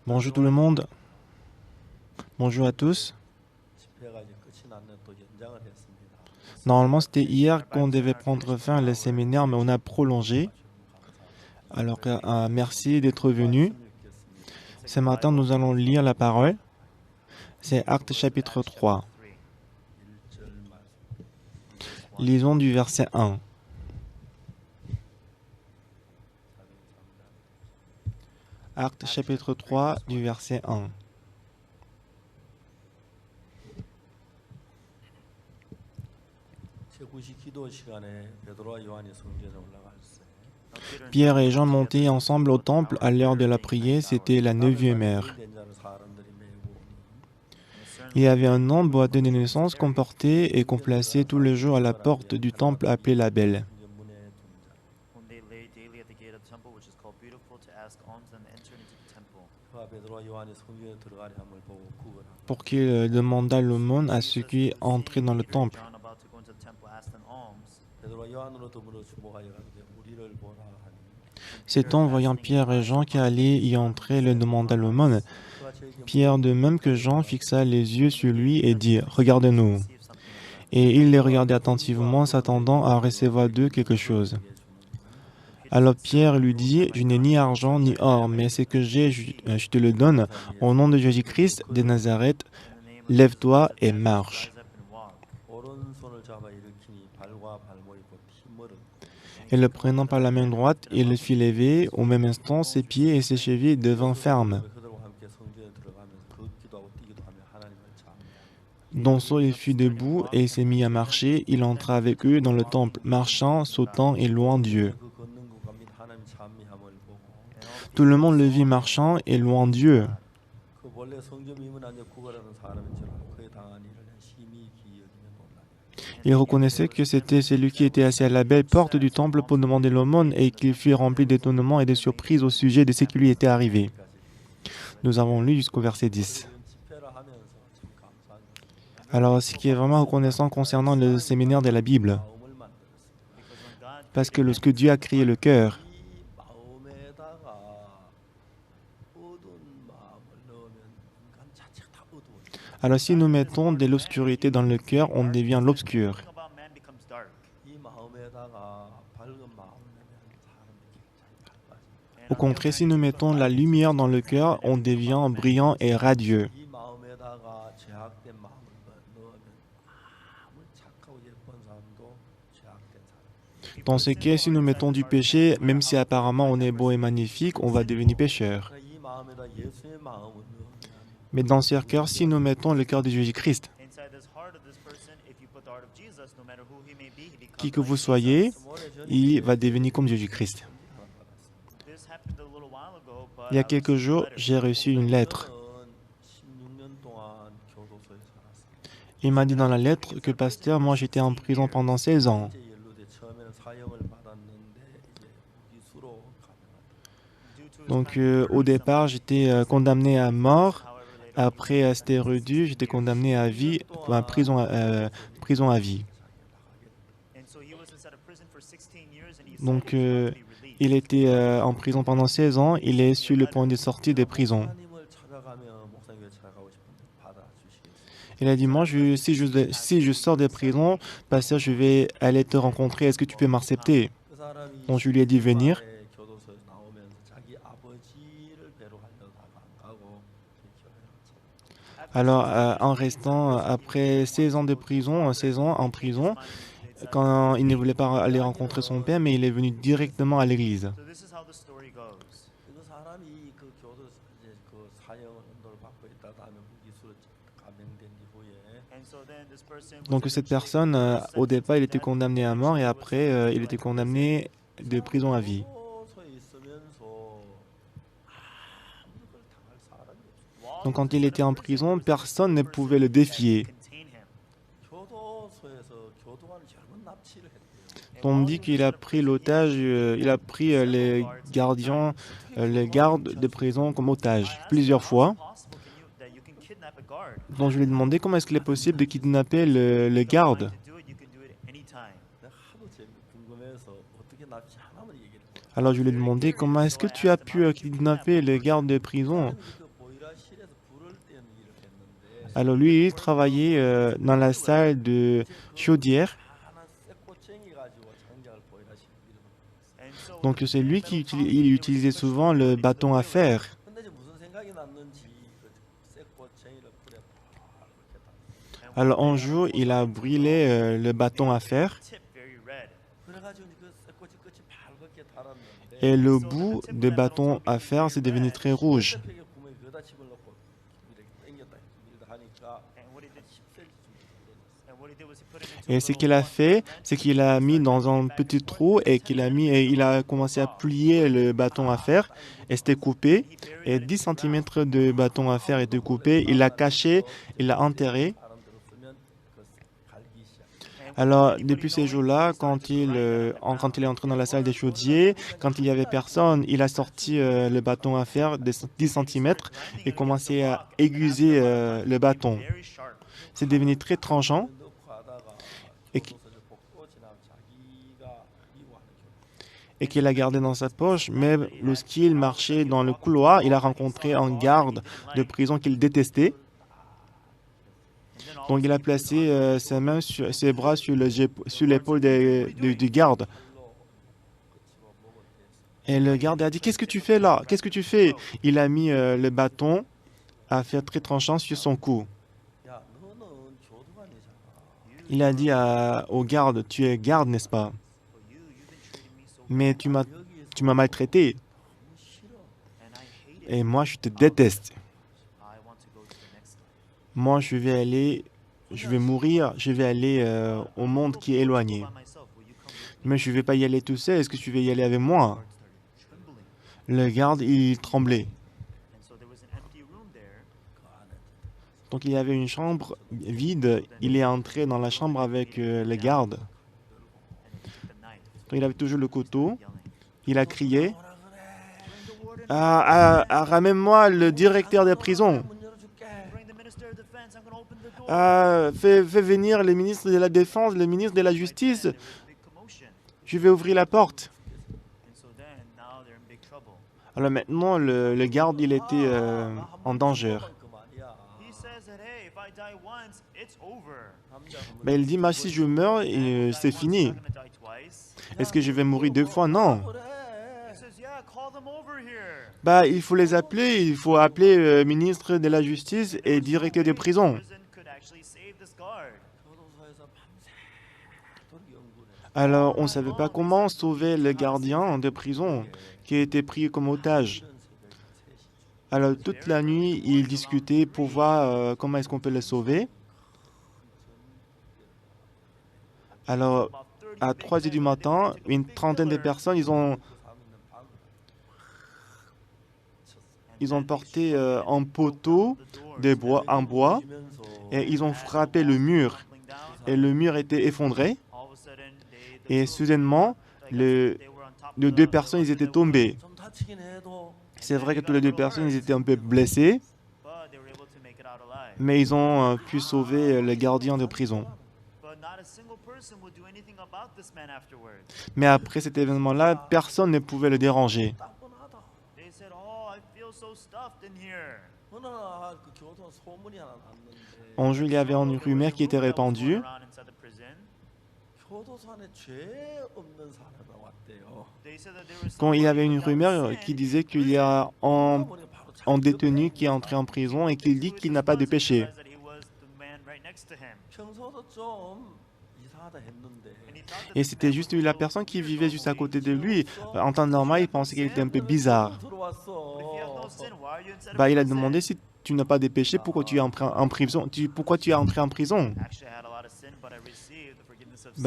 Bonjour tout le monde, bonjour à tous. Normalement, c'était hier qu'on devait prendre fin le séminaire, mais on a prolongé. Alors, merci d'être venu. Ce matin, nous allons lire la parole. C'est Actes chapitre 3. Lisons du verset 1. Actes chapitre 3 du verset 1. Pierre et Jean montaient ensemble au temple à l'heure de la prière, c'était la 9e heure. Il y avait un homme boiteux de naissance qu'on portait et qu'on plaçait tous les jours à la porte du temple appelé la Belle, pour qu'il demandât l'aumône à ceux qui entraient dans le temple. Cet homme, voyant Pierre et Jean qui allaient y entrer, leur demanda l'aumône. Pierre, de même que Jean, fixa les yeux sur lui et dit « Regarde-nous ». Et il les regardait attentivement, s'attendant à recevoir d'eux quelque chose. Alors Pierre lui dit « Je n'ai ni argent ni or, mais ce que j'ai, je te le donne. Au nom de Jésus-Christ de Nazareth, lève-toi et marche. » Et le prenant par la main droite, il le fit lever. Au même instant, ses pieds et ses chevilles devinrent fermes. D'enceau, il fut debout et il s'est mis à marcher. Il entra avec eux dans le temple, marchant, sautant et louant Dieu. Tout le monde le vit marchant et louant Dieu. Il reconnaissait que c'était celui qui était assis à la belle porte du temple pour demander l'aumône et qu'il fut rempli d'étonnement et de surprise au sujet de ce qui lui était arrivé. Nous avons lu jusqu'au verset 10. Alors, ce qui est vraiment reconnaissant concernant le séminaire de la Bible, parce que lorsque Dieu a créé le cœur, alors si nous mettons de l'obscurité dans le cœur, on devient l'obscur. Au contraire, si nous mettons la lumière dans le cœur, on devient brillant et radieux. Dans ce cas, si nous mettons du péché, même si apparemment on est beau et magnifique, on va devenir pécheur. Mais dans ce cœur, si nous mettons le cœur de Jésus-Christ, qui que vous soyez, il va devenir comme Jésus-Christ. Il y a quelques jours, j'ai reçu une lettre. Il m'a dit dans la lettre que, pasteur, moi j'étais en prison pendant 16 ans. Donc au départ, j'étais condamné à mort. Après, c'était réduit, j'étais condamné à vie, à prison à vie. Donc il était en prison pendant 16 ans. Il est sur le point de sortir de prison. Il a dit, moi, si je sors de prison, pasteur, je vais aller te rencontrer. Est-ce que tu peux m'accepter? Donc je lui ai dit venir. Alors, en restant après 16 ans de prison, 16 ans en prison, quand il ne voulait pas aller rencontrer son père, mais il est venu directement à l'église. Donc cette personne, au départ, il était condamné à mort et après, il était condamné de prison à vie. Donc quand il était en prison, personne ne pouvait le défier. On me dit qu'il a pris l'otage, il a pris les gardiens, les gardes de prison comme otages plusieurs fois. Donc je lui ai demandé comment est-ce qu'il est possible de kidnapper le garde. Alors je lui ai demandé comment est-ce que tu as pu kidnapper les gardes de prison. Alors lui, il travaillait dans la salle de chaudière. Donc c'est lui qui il utilisait souvent le bâton à fer. Alors un jour, il a brûlé le bâton à fer et le bout du bâton à fer s'est devenu très rouge. Et ce qu'il a fait, c'est qu'il a mis dans un petit trou et il a commencé à plier le bâton à fer et c'était coupé. Et 10 centimètres de bâton à fer était coupé. Il l'a caché, il l'a enterré. Alors, depuis ces jours-là, quand il est entré dans la salle des chaudiers, quand il n'y avait personne, il a sorti le bâton à fer de 10 centimètres et commencé à aiguiser le bâton. C'est devenu très tranchant et qu'il a gardé dans sa poche, mais lorsqu'il marchait dans le couloir, il a rencontré un garde de prison qu'il détestait. Donc il a placé ses bras sur l'épaule du garde. Et le garde a dit, qu'est-ce que tu fais là? Qu'est-ce que tu fais? Il a mis le bâton à fer très tranchant sur son cou. Il a dit au garde, tu es garde, n'est-ce pas? Mais tu m'as maltraité. Et moi, je te déteste. Moi, je vais mourir, je vais aller au monde qui est éloigné. Mais je ne vais pas y aller tout seul, est-ce que tu veux y aller avec moi? Le garde, il tremblait. Donc il y avait une chambre vide, il est entré dans la chambre avec le garde. Donc, il avait toujours le couteau, il a crié, ramène-moi le directeur des prisons. Fais venir le ministre de la Défense, le ministre de la Justice. Je vais ouvrir la porte. Alors maintenant, le garde, il était en danger. Ben, il dit, si je meurs, c'est fini. Est-ce que je vais mourir 2 fois? Non. Il faut les appeler, il faut appeler le ministre de la Justice et directeur de prison. Alors, on ne savait pas comment sauver le gardien de prison qui a été pris comme otage. Alors, toute la nuit, ils discutaient pour voir comment est-ce qu'on peut le sauver. Alors, à 3 heures du matin, une trentaine de personnes, ils ont porté un poteau en bois et ils ont frappé le mur. Et le mur était effondré. Et soudainement, les 2 personnes, ils étaient tombées. C'est vrai que toutes les 2 personnes, ils étaient un peu blessées, mais ils ont pu sauver le gardien de prison. Mais après cet événement-là, personne ne pouvait le déranger. Un jour, il y avait une rumeur qui était répandue. Quand il y avait une rumeur qui disait qu'il y a un détenu qui est entré en prison et qui dit qu'il n'a pas de péché. Et c'était juste la personne qui vivait juste à côté de lui. En temps normal, il pensait qu'il était un peu bizarre. Il a demandé si tu n'as pas de péché, pourquoi tu es entré en prison? Pourquoi tu es entré en prison?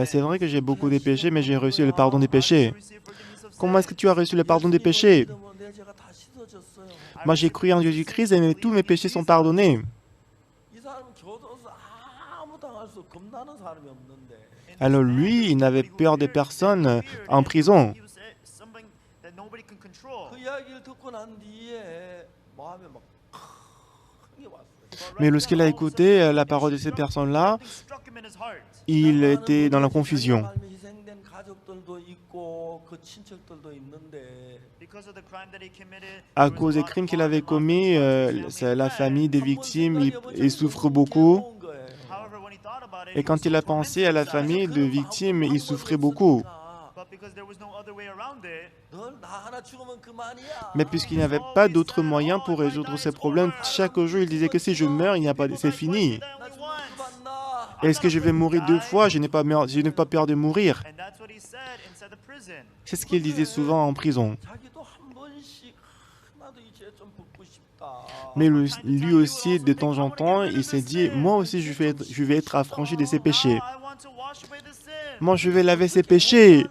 C'est vrai que j'ai beaucoup de péchés, mais j'ai reçu le pardon des péchés. Comment est-ce que tu as reçu le pardon des péchés? Moi, j'ai cru en Jésus-Christ et tous mes péchés sont pardonnés. Alors lui, il n'avait peur de personne en prison. Mais lorsqu'il a écouté la parole de ces personnes-là, il était dans la confusion. À cause des crimes qu'il avait commis, c'est la famille des victimes, ils souffrent beaucoup. Et quand il a pensé à la famille de victimes, il souffrait beaucoup. Mais puisqu'il n'y avait pas d'autre moyen pour résoudre ces problèmes, chaque jour il disait que si je meurs, il n'y a pas, c'est fini. Est-ce que je vais mourir 2 fois? Je n'ai pas peur de mourir. C'est ce qu'il disait souvent en prison. Mais lui aussi, de temps en temps, il s'est dit, moi aussi, je vais être affranchi de ses péchés. Moi, je vais laver ses péchés.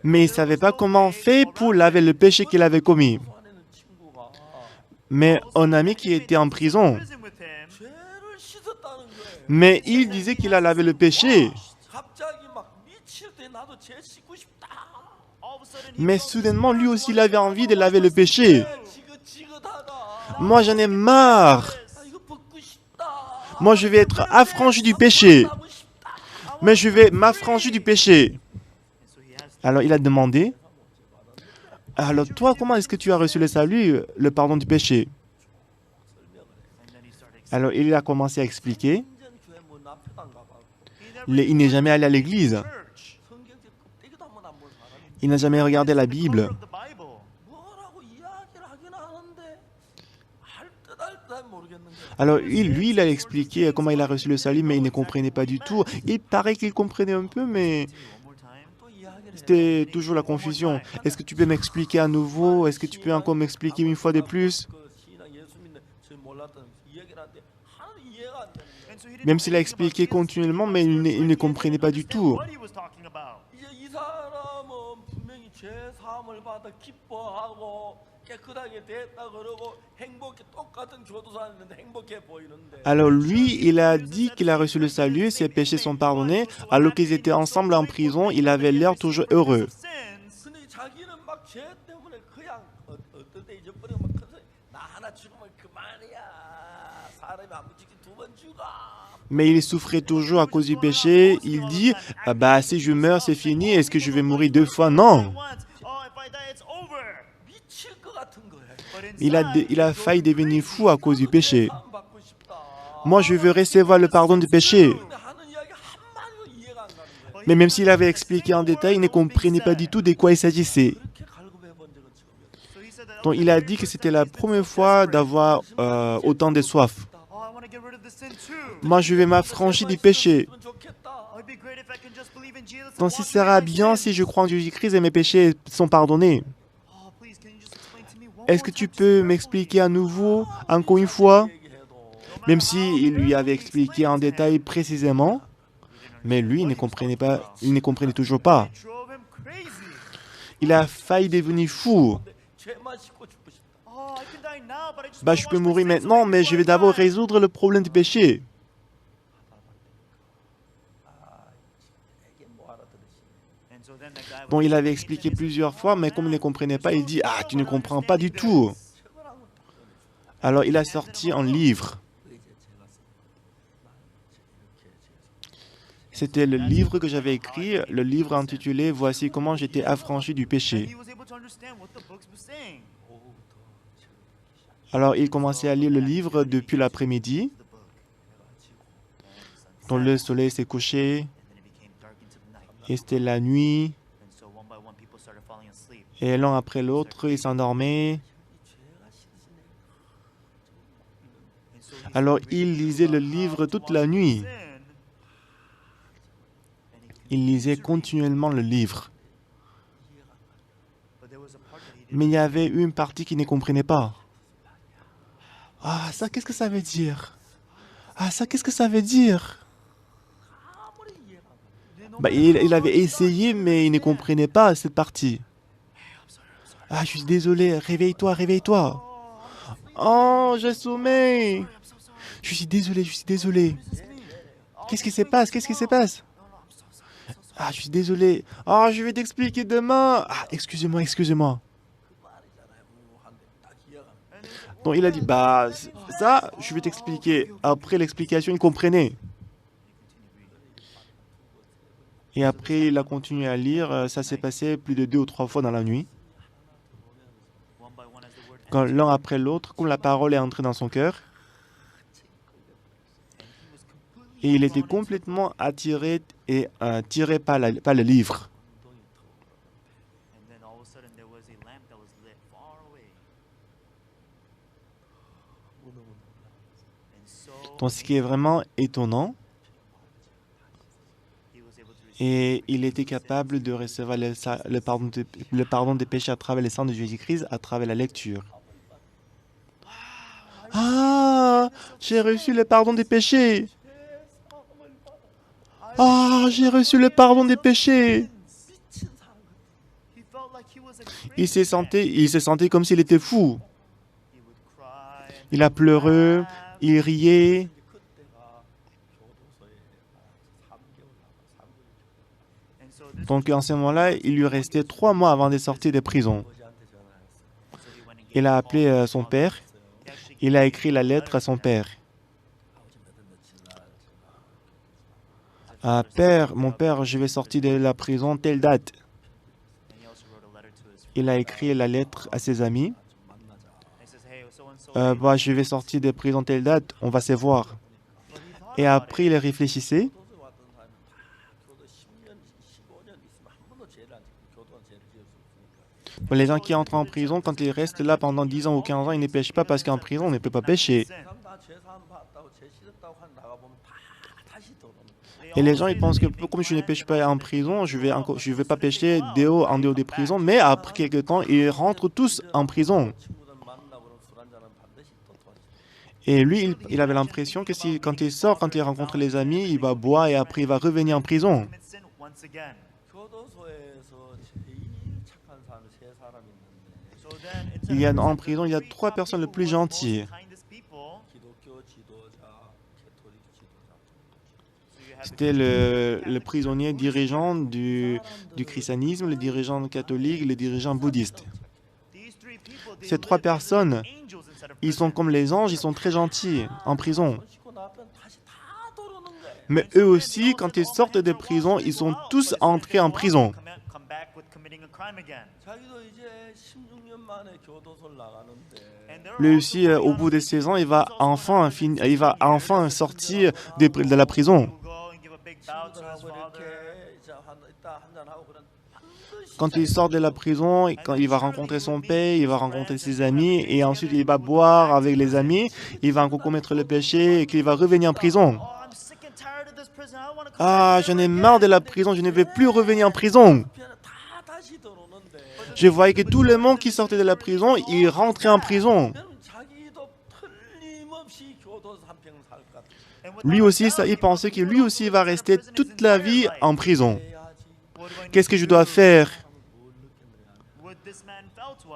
Mais il ne savait pas comment faire pour laver le péché qu'il avait commis. Mais un ami qui était en prison, mais il disait qu'il a lavé le péché. Mais soudainement, lui aussi, il avait envie de laver le péché. Moi, j'en ai marre. Moi, je vais être affranchi du péché. Mais je vais m'affranchir du péché. Alors, il a demandé, alors toi, comment est-ce que tu as reçu le salut, le pardon du péché? Alors, il a commencé à expliquer. Il n'est jamais allé à l'église. Il n'a jamais regardé la Bible. Alors, lui, il a expliqué comment il a reçu le salut, mais il ne comprenait pas du tout. Il paraît qu'il comprenait un peu, mais c'était toujours la confusion. Est-ce que tu peux m'expliquer à nouveau? Est-ce que tu peux encore m'expliquer une fois de plus? Même s'il a expliqué continuellement, mais il ne comprenait pas du tout. Alors lui, il a dit qu'il a reçu le salut, ses péchés sont pardonnés, alors qu'ils étaient ensemble en prison, il avait l'air toujours heureux. Mais il souffrait toujours à cause du péché. Il dit, ah bah si je meurs, c'est fini, est-ce que je vais mourir 2 fois? Non. Il a failli devenir fou à cause du péché. Moi, je veux recevoir le pardon du péché. Mais même s'il avait expliqué en détail, il ne comprenait pas du tout de quoi il s'agissait. Donc, il a dit que c'était la première fois d'avoir autant de soif. Moi, je vais m'affranchir du péché. Donc, ce sera bien si je crois en Jésus-Christ et mes péchés sont pardonnés. Est-ce que tu peux m'expliquer à nouveau, encore une fois? Même s'il lui avait expliqué en détail précisément, mais lui, il ne comprenait toujours pas. Il a failli devenir fou. Bah, je peux mourir maintenant, mais je vais d'abord résoudre le problème du péché. Bon, il avait expliqué plusieurs fois, mais comme il ne comprenait pas, il dit « Ah, tu ne comprends pas du tout !» Alors, il a sorti un livre. C'était le livre que j'avais écrit, le livre intitulé « Voici comment j'étais affranchi du péché ». Alors, il commençait à lire le livre depuis l'après-midi. Donc, le soleil s'est couché. Et c'était la nuit. Et l'un après l'autre, il s'endormait. Alors, il lisait le livre toute la nuit. Il lisait continuellement le livre. Mais il y avait une partie qu'il ne comprenait pas. Ah, ça, qu'est-ce que ça veut dire? Ah, ça, qu'est-ce que ça veut dire? Bah, il avait essayé, mais il ne comprenait pas cette partie. Ah, je suis désolé, réveille-toi, réveille-toi. Oh, j'ai sommeil. Je suis désolé, je suis désolé. Qu'est-ce qui se passe? Qu'est-ce qui se passe? Ah, je suis désolé. Oh, je vais t'expliquer demain. Ah, excusez-moi, excusez-moi. Donc il a dit, bah, ça, je vais t'expliquer. Après l'explication, il comprenait. Et après, il a continué à lire. Ça s'est passé plus de 2 ou 3 fois dans la nuit. Quand l'un après l'autre, comme la parole est entrée dans son cœur, et il était complètement attiré et tiré par le livre. Donc, ce qui est vraiment étonnant, et il était capable de recevoir le pardon des péchés à travers le sang de Jésus-Christ, à travers la lecture. Ah, j'ai reçu le pardon des péchés. Ah, j'ai reçu le pardon des péchés. Il se sentait comme s'il était fou. Il a pleuré, il riait. Donc, en ce moment-là, il lui restait 3 mois avant de sortir de prison. Il a appelé son père. Il a écrit la lettre à son père. Père, mon père, je vais sortir de la prison telle date. Il a écrit la lettre à ses amis. Je vais sortir de prison telle date, on va se voir. Et après, il réfléchissait. Les gens qui entrent en prison, quand ils restent là pendant 10 ans ou 15 ans, ils ne pêchent pas parce qu'en prison, on ne peut pas pêcher. Et les gens, ils pensent que comme je ne pêche pas en prison, je vais pas pêcher en dehors des prisons. Mais après quelques temps, ils rentrent tous en prison. Et lui, il avait l'impression que quand il sort, quand il rencontre les amis, il va boire et après il va revenir en prison. En prison, il y a 3 personnes les plus gentilles. C'était le prisonnier dirigeant du christianisme, le dirigeant catholique, le dirigeant bouddhiste. Ces 3 personnes, ils sont comme les anges, ils sont très gentils en prison. Mais eux aussi, quand ils sortent de prison, ils sont tous entrés en prison. Lui aussi, au bout de 16 ans, il va enfin sortir de la prison. Quand il sort de la prison, quand il va rencontrer son père, il va rencontrer ses amis, et ensuite il va boire avec les amis, il va encore commettre le péché, et qu'il va revenir en prison. Ah, j'en ai marre de la prison, je ne veux plus revenir en prison. Je voyais que tout le monde qui sortait de la prison, il rentrait en prison. Lui aussi, il pensait que lui aussi va rester toute la vie en prison. Qu'est-ce que je dois faire?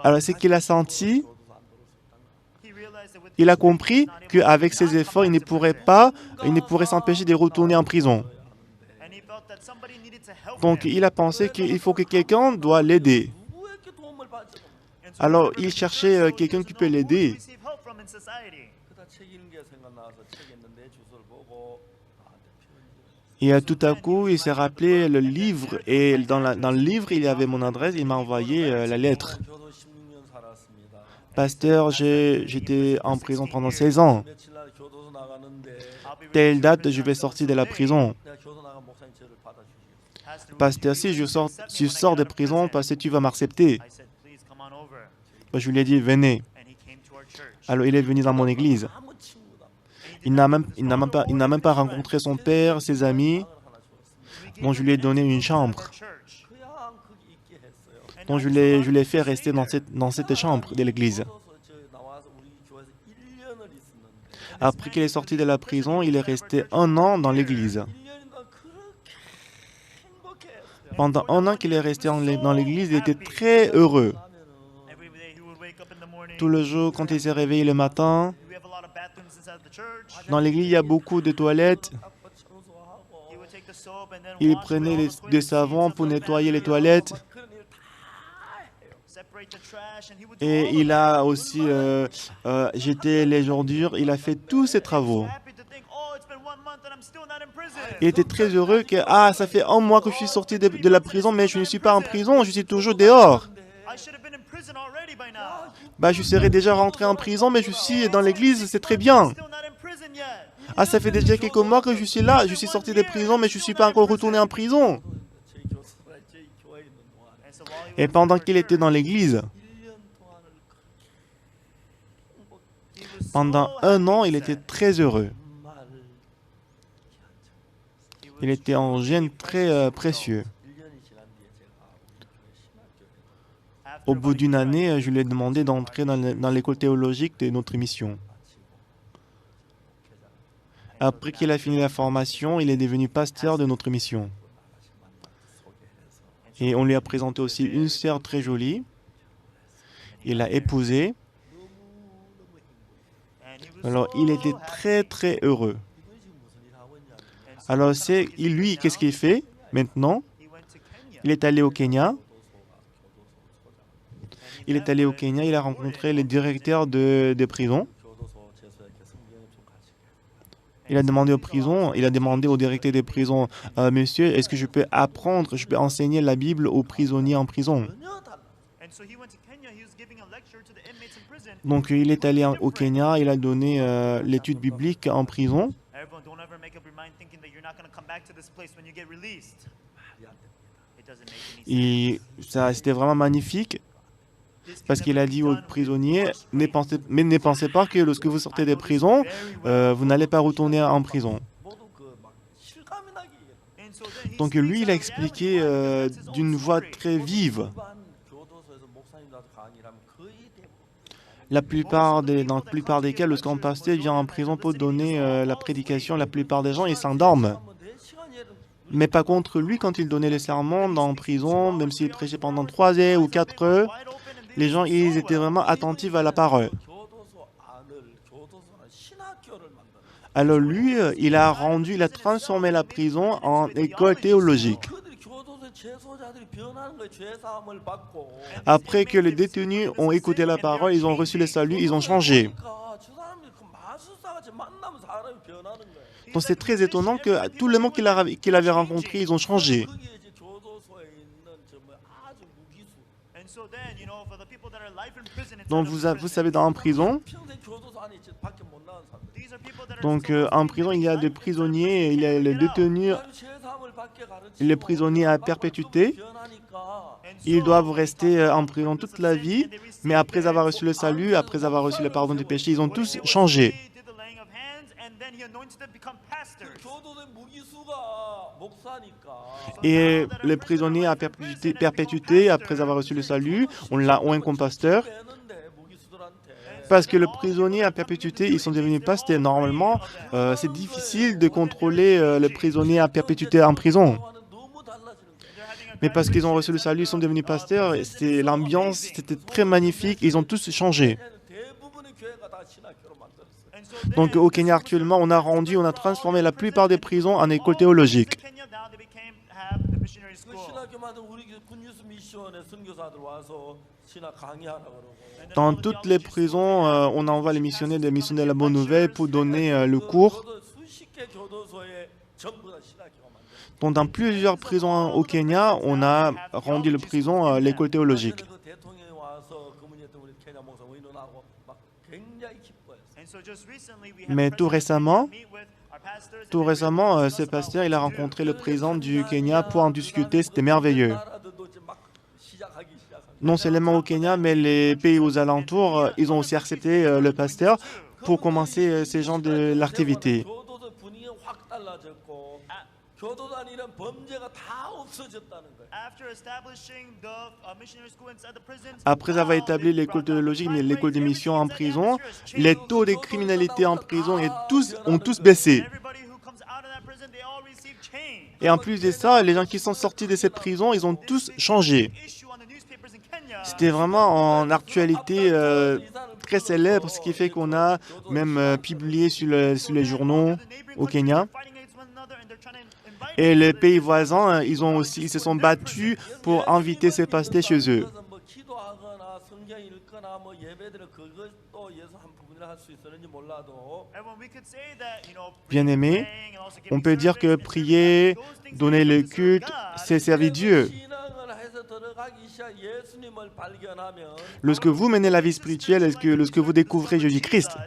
Alors, ce qu'il a senti, il a compris qu'avec ses efforts, il ne pourrait s'empêcher de retourner en prison. Donc, il a pensé qu'il faut que quelqu'un doit l'aider. Alors, il cherchait quelqu'un qui peut l'aider. Et tout à coup, il s'est rappelé le livre. Et dans le livre, il y avait mon adresse. Il m'a envoyé la lettre. Pasteur, j'étais en prison pendant 16 ans. Telle date, je vais sortir de la prison. Pasteur, si je sors de prison, parce que tu vas m'accepter. Je lui ai dit, venez. Alors, il est venu dans mon église. Il n'a même pas rencontré son père, ses amis. Donc, je lui ai donné une chambre. Donc, je l'ai fait rester dans cette chambre de l'église. Après qu'il est sorti de la prison, il est resté 1 an dans l'église. Pendant 1 an qu'il est resté dans l'église, il était très heureux. Tout le jour, quand il s'est réveillé le matin, dans l'église, il y a beaucoup de toilettes. Il prenait des savons pour nettoyer les toilettes. Et il a aussi jeté les ordures. Il a fait tous ces travaux. Il était très heureux que, ah, ça fait un mois que je suis sorti de la prison, mais je ne suis pas en prison, je suis toujours dehors. Bah, je serais déjà rentré en prison, mais je suis dans l'église, c'est très bien. Ah, ça fait déjà quelques mois que je suis là, je suis sorti de prison, mais je ne suis pas encore retourné en prison. Et pendant qu'il était dans l'église, pendant un an, il était très heureux. Il était en jeûne très précieux. Au bout d'une année, je lui ai demandé d'entrer dans l'école théologique de notre mission. Après qu'il a fini la formation, il est devenu pasteur de notre mission. Et on lui a présenté aussi une sœur très jolie. Il l'a épousée. Alors, il était très heureux. Alors, lui, qu'est-ce qu'il fait maintenant? Il est allé au Kenya. Il a rencontré les directeurs de prison. Il a demandé au directeur des prisons, Monsieur, est-ce que je peux enseigner la Bible aux prisonniers en prison? Donc, il est allé au Kenya, il a donné l'étude biblique en prison. Et ça, c'était vraiment magnifique. Parce qu'il a dit aux prisonniers, ne pensez pas que lorsque vous sortez des prisons, vous n'allez pas retourner en prison. Donc lui, il a expliqué d'une voix très vive. Dans la plupart des cas, lorsqu'un pasteur vient en prison pour donner la prédication, la plupart des gens, ils s'endorment. Mais par contre, lui, quand il donnait les sermons en prison, même s'il prêchait pendant 3 heures ou 4 heures, les gens, ils étaient vraiment attentifs à la parole. Alors lui, il a transformé la prison en école théologique. Après que les détenus ont écouté la parole, ils ont reçu le salut, ils ont changé. Donc c'est très étonnant que tous les gens qu'il avait rencontrés, ils ont changé. Donc vous savez, dans en prison, en prison, il y a des prisonniers, il y a les détenus, les prisonniers à perpétuité. Ils doivent rester en prison toute la vie, mais après avoir reçu le salut, après avoir reçu le pardon des péchés, ils ont tous changé. Et les prisonniers à perpétuité, après avoir reçu le salut, ont un pasteur. Parce que les prisonniers à perpétuité, ils sont devenus pasteurs. Normalement, c'est difficile de contrôler les prisonniers à perpétuité en prison. Mais parce qu'ils ont reçu le salut, ils sont devenus pasteurs. L'ambiance, c'était très magnifique. Ils ont tous changé. Donc au Kenya actuellement, on a transformé la plupart des prisons en écoles théologiques. Dans toutes les prisons, on envoie les missionnaires de la bonne nouvelle pour donner le cours. Donc dans plusieurs prisons au Kenya, on a rendu la prison l'école théologique. Mais tout récemment, ce pasteur, il a rencontré le président du Kenya pour en discuter. C'était merveilleux. Non seulement au Kenya, mais les pays aux alentours, ils ont aussi accepté le pasteur pour commencer ces genres de l'activité. Après avoir établi l'école théologique et l'école de mission en prison, les taux de criminalité en prison ont tous baissé. Et en plus de ça, les gens qui sont sortis de cette prison, ils ont tous changé. C'était vraiment en actualité très célèbre, ce qui fait qu'on a même publié sur les journaux au Kenya. Et les pays voisins, ils se sont battus pour inviter ces pasteurs chez eux. Bien-aimés, on peut dire que prier, donner le culte, c'est servir Dieu. Lorsque vous menez la vie spirituelle, lorsque vous découvrez Jésus-Christ,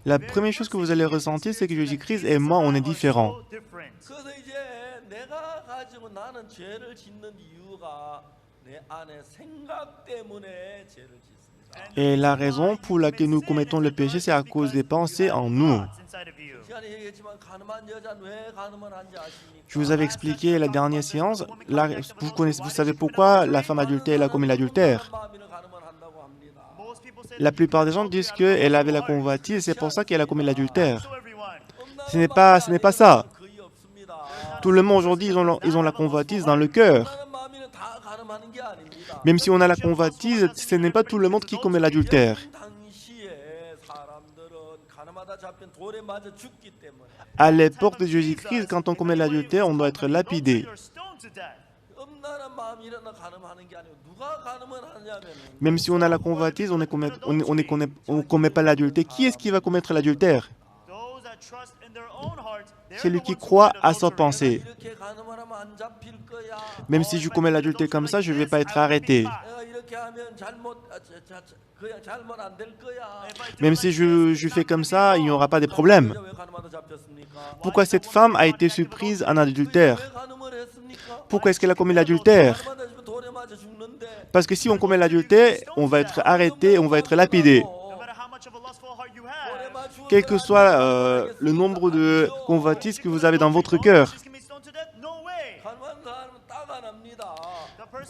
la première chose que vous allez ressentir, c'est que Jésus-Christ et moi, on est différents. Et la raison pour laquelle nous commettons le péché, c'est à cause des pensées en nous. Je vous avais expliqué la dernière séance, vous savez pourquoi la femme adultère a commis l'adultère. La plupart des gens disent qu'elle avait la convoitise, c'est pour ça qu'elle a commis l'adultère. Ce n'est pas ça. Tout le monde aujourd'hui, ils ont la convoitise dans le cœur. Même si on a la convoitise, ce n'est pas tout le monde qui commet l'adultère. À l'époque de Jésus-Christ, quand on commet l'adultère, on doit être lapidé. Même si on a la convoitise, on ne commet pas l'adultère. Qui est-ce qui va commettre l'adultère? Celui qui croit à sa pensée. Même si je commets l'adultère comme ça, je ne vais pas être arrêté. Même si je fais comme ça, il n'y aura pas de problème. Pourquoi cette femme a été surprise en adultère? Pourquoi est-ce qu'elle a commis l'adultère? Parce que si on commet l'adultère, on va être arrêté, on va être lapidé. Quel que soit le nombre de convoitises que vous avez dans votre cœur.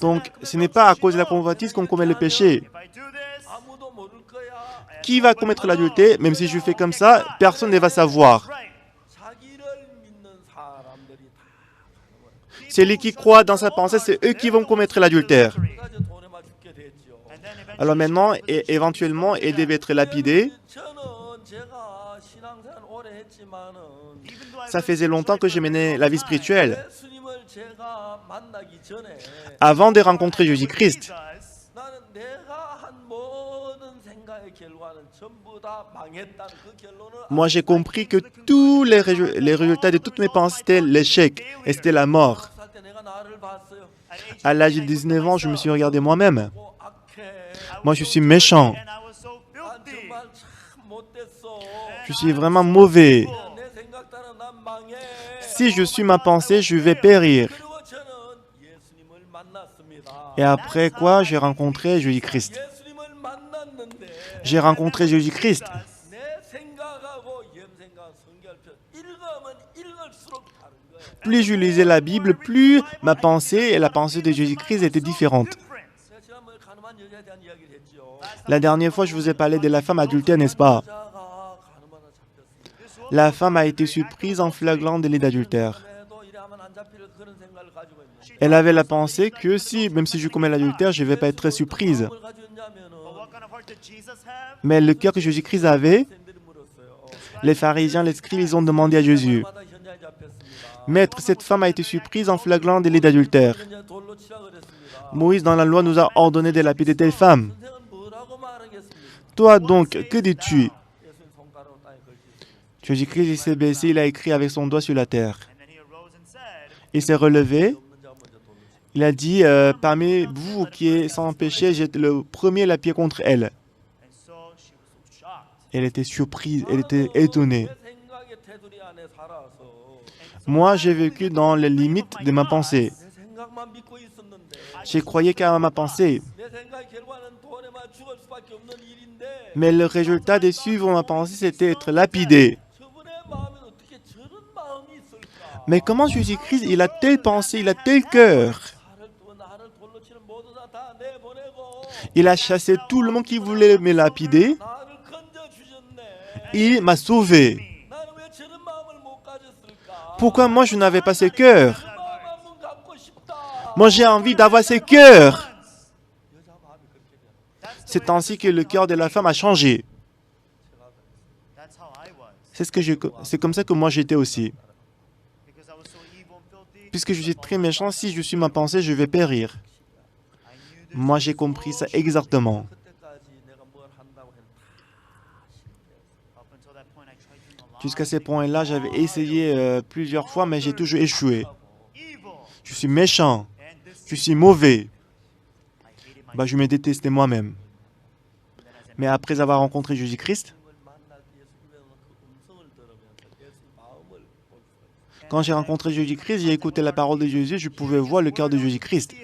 Donc, ce n'est pas à cause de la convoitise qu'on commet le péché. Qui va commettre l'adultère? Même si je fais comme ça, personne ne va savoir. Celui qui croit dans sa pensée, c'est eux qui vont commettre l'adultère. Alors maintenant, éventuellement, elle devait être lapidée. Ça faisait longtemps que je menais la vie spirituelle. Avant de rencontrer Jésus-Christ, moi j'ai compris que tous les résultats de toutes mes pensées c'était l'échec et c'était la mort. À l'âge de 19 ans, je me suis regardé moi-même. Moi je suis méchant. Je suis vraiment mauvais. Si je suis ma pensée, je vais périr. Et après quoi, j'ai rencontré Jésus-Christ. J'ai rencontré Jésus-Christ. Plus je lisais la Bible, plus ma pensée et la pensée de Jésus-Christ étaient différentes. La dernière fois, je vous ai parlé de la femme adultère, n'est-ce pas? La femme a été surprise en flagrant délit d'adultère. Elle avait la pensée que même si je commets l'adultère, je ne vais pas être surprise. Mais le cœur que Jésus-Christ avait, les pharisiens, les scribes, ils ont demandé à Jésus, « Maître, cette femme a été surprise en flagrant délit d'adultère. Moïse, dans la loi, nous a ordonné de lapider telle femme. Toi donc, que dis-tu » Jésus-Christ, il s'est baissé, il a écrit avec son doigt sur la terre. Il s'est relevé. Il a dit, parmi vous qui êtes sans péché, j'étais le premier à pied contre elle. Elle était surprise, elle était étonnée. Moi, j'ai vécu dans les limites de ma pensée. J'ai croyé qu'à ma pensée. Mais le résultat de suivre ma pensée, c'était être lapidé. Mais comment Jésus-Christ, il a telle pensée, il a tel cœur. Il a chassé tout le monde qui voulait me lapider. Il m'a sauvé. Pourquoi moi je n'avais pas ce cœur? Moi j'ai envie d'avoir ce cœur. C'est ainsi que le cœur de la femme a changé. C'est comme ça que moi j'étais aussi. puisque je suis très méchant, si je suis ma pensée, je vais périr. Moi, j'ai compris ça exactement. Jusqu'à ce point-là, j'avais essayé plusieurs fois, mais j'ai toujours échoué. Je suis méchant. Je suis mauvais. Je me détestais moi-même. Mais après avoir rencontré Jésus-Christ, quand j'ai rencontré Jésus-Christ, j'ai écouté la parole de Jésus, je pouvais voir le cœur de Jésus-Christ.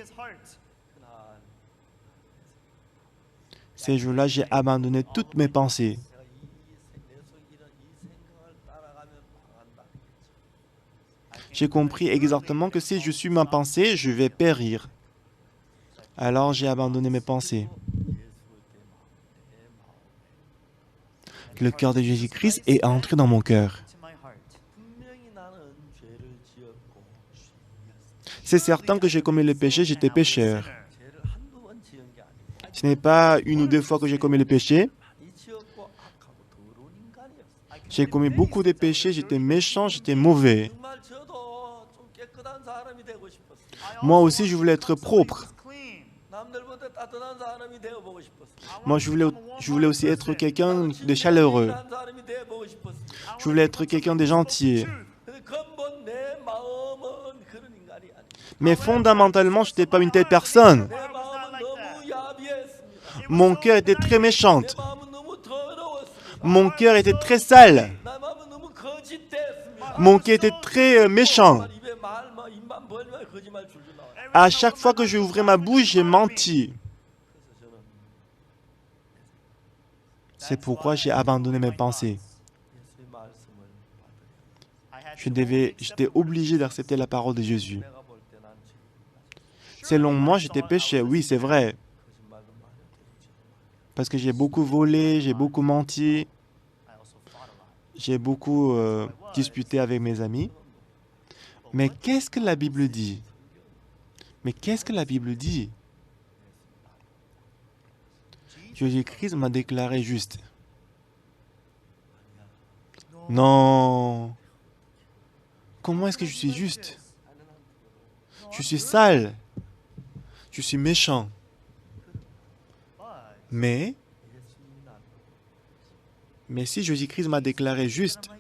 Ces jours-là, j'ai abandonné toutes mes pensées. J'ai compris exactement que si je suis ma pensée, je vais périr. Alors j'ai abandonné mes pensées. Le cœur de Jésus-Christ est entré dans mon cœur. C'est certain que j'ai commis le péché, j'étais pécheur. Ce n'est pas une ou deux fois que j'ai commis le péché. J'ai commis beaucoup de péchés, j'étais méchant, j'étais mauvais. Moi aussi, je voulais être propre. Moi, je voulais aussi être quelqu'un de chaleureux. Je voulais être quelqu'un de gentil. Mais fondamentalement, je n'étais pas une telle personne. Mon cœur était très méchant. Mon cœur était très sale. Mon cœur était très méchant. À chaque fois que j'ouvrais ma bouche, j'ai menti. C'est pourquoi j'ai abandonné mes pensées. J'étais obligé d'accepter la parole de Jésus. Selon moi, j'étais pécheur. Oui, c'est vrai. Parce que j'ai beaucoup volé, j'ai beaucoup menti. J'ai beaucoup disputé avec mes amis. Mais qu'est-ce que la Bible dit? Mais qu'est-ce que la Bible dit? Jésus-Christ m'a déclaré juste. Non. Comment est-ce que je suis juste? Je suis sale. Je suis méchant. Mais si Jésus-Christ m'a déclaré juste,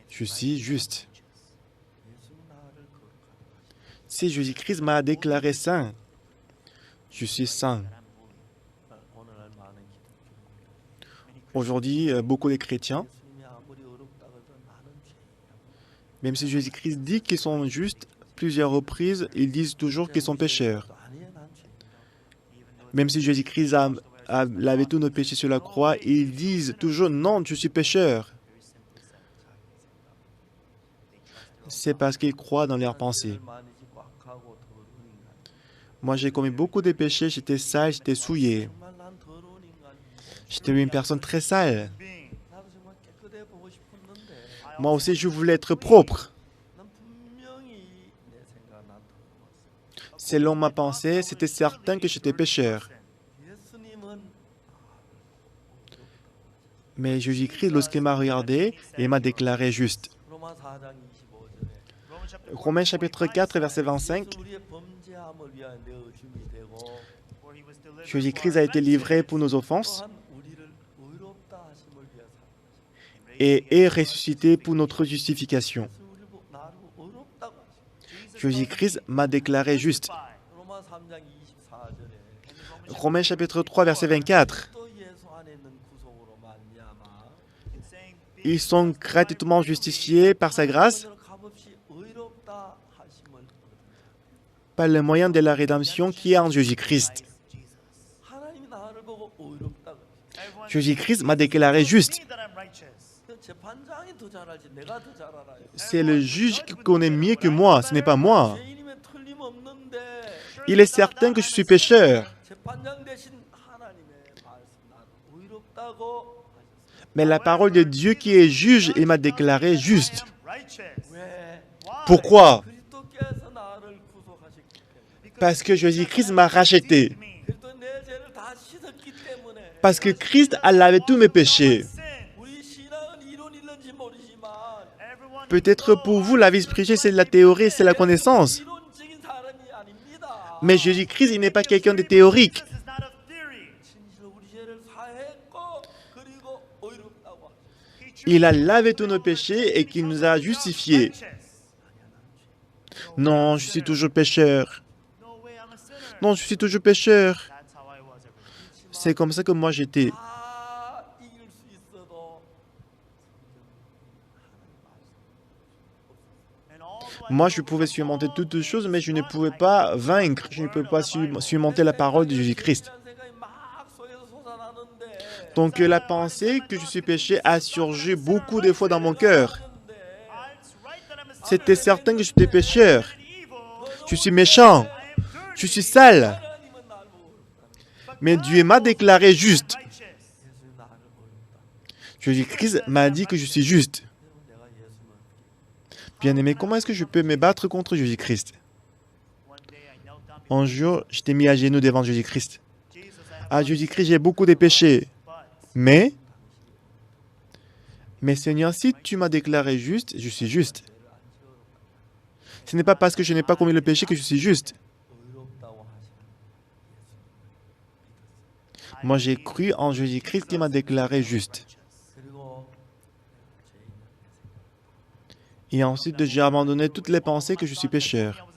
je suis juste. Si Jésus-Christ m'a déclaré saint, je suis saint. Aujourd'hui, beaucoup de chrétiens, même si Jésus-Christ dit qu'ils sont justes, plusieurs reprises, ils disent toujours qu'ils sont pécheurs. Même si Jésus-Christ a lavé tous nos péchés sur la croix, ils disent toujours « Non, je suis pécheur ». C'est parce qu'ils croient dans leurs pensées. Moi, j'ai commis beaucoup de péchés, j'étais sale, j'étais souillé. J'étais une personne très sale. Moi aussi, je voulais être propre. Selon ma pensée, c'était certain que j'étais pécheur. Mais Jésus-Christ, lorsqu'il m'a regardé, il m'a déclaré juste. Romains chapitre 4, verset 25. Jésus-Christ a été livré pour nos offenses et est ressuscité pour notre justification. Jésus-Christ m'a déclaré juste. Romains chapitre 3, verset 24. Ils sont gratuitement justifiés par sa grâce, par le moyen de la rédemption qui est en Jésus-Christ. Jésus-Christ m'a déclaré juste. C'est le juge qui connaît mieux que moi, ce n'est pas moi. Il est certain que je suis pécheur. Mais la parole de Dieu qui est juge, il m'a déclaré juste. Pourquoi? Parce que Jésus-Christ m'a racheté. Parce que Christ a lavé tous mes péchés. Peut-être pour vous, la vie spirituelle, c'est de la théorie, c'est la connaissance. Mais Jésus-Christ, il n'est pas quelqu'un de théorique. Il a lavé tous nos péchés et qu'il nous a justifiés. Non, je suis toujours pécheur. Non, je suis toujours pécheur. C'est comme ça que moi j'étais. Moi, je pouvais surmonter toutes choses, mais je ne pouvais pas vaincre. Je ne pouvais pas surmonter la parole de Jésus-Christ. Donc, la pensée que je suis péché a surgi beaucoup de fois dans mon cœur. C'était certain que j'étais pécheur. Je suis méchant. Je suis sale. Mais Dieu m'a déclaré juste. Jésus-Christ m'a dit que je suis juste. Bien-aimé, comment est-ce que je peux me battre contre Jésus-Christ? Un jour, j'étais mis à genoux devant Jésus-Christ. Ah, Jésus-Christ, j'ai beaucoup de péchés. Mais Seigneur, si tu m'as déclaré juste, je suis juste. Ce n'est pas parce que je n'ai pas commis le péché que je suis juste. Moi, j'ai cru en Jésus-Christ qui m'a déclaré juste. Et ensuite, j'ai abandonné toutes les pensées que je suis pécheur.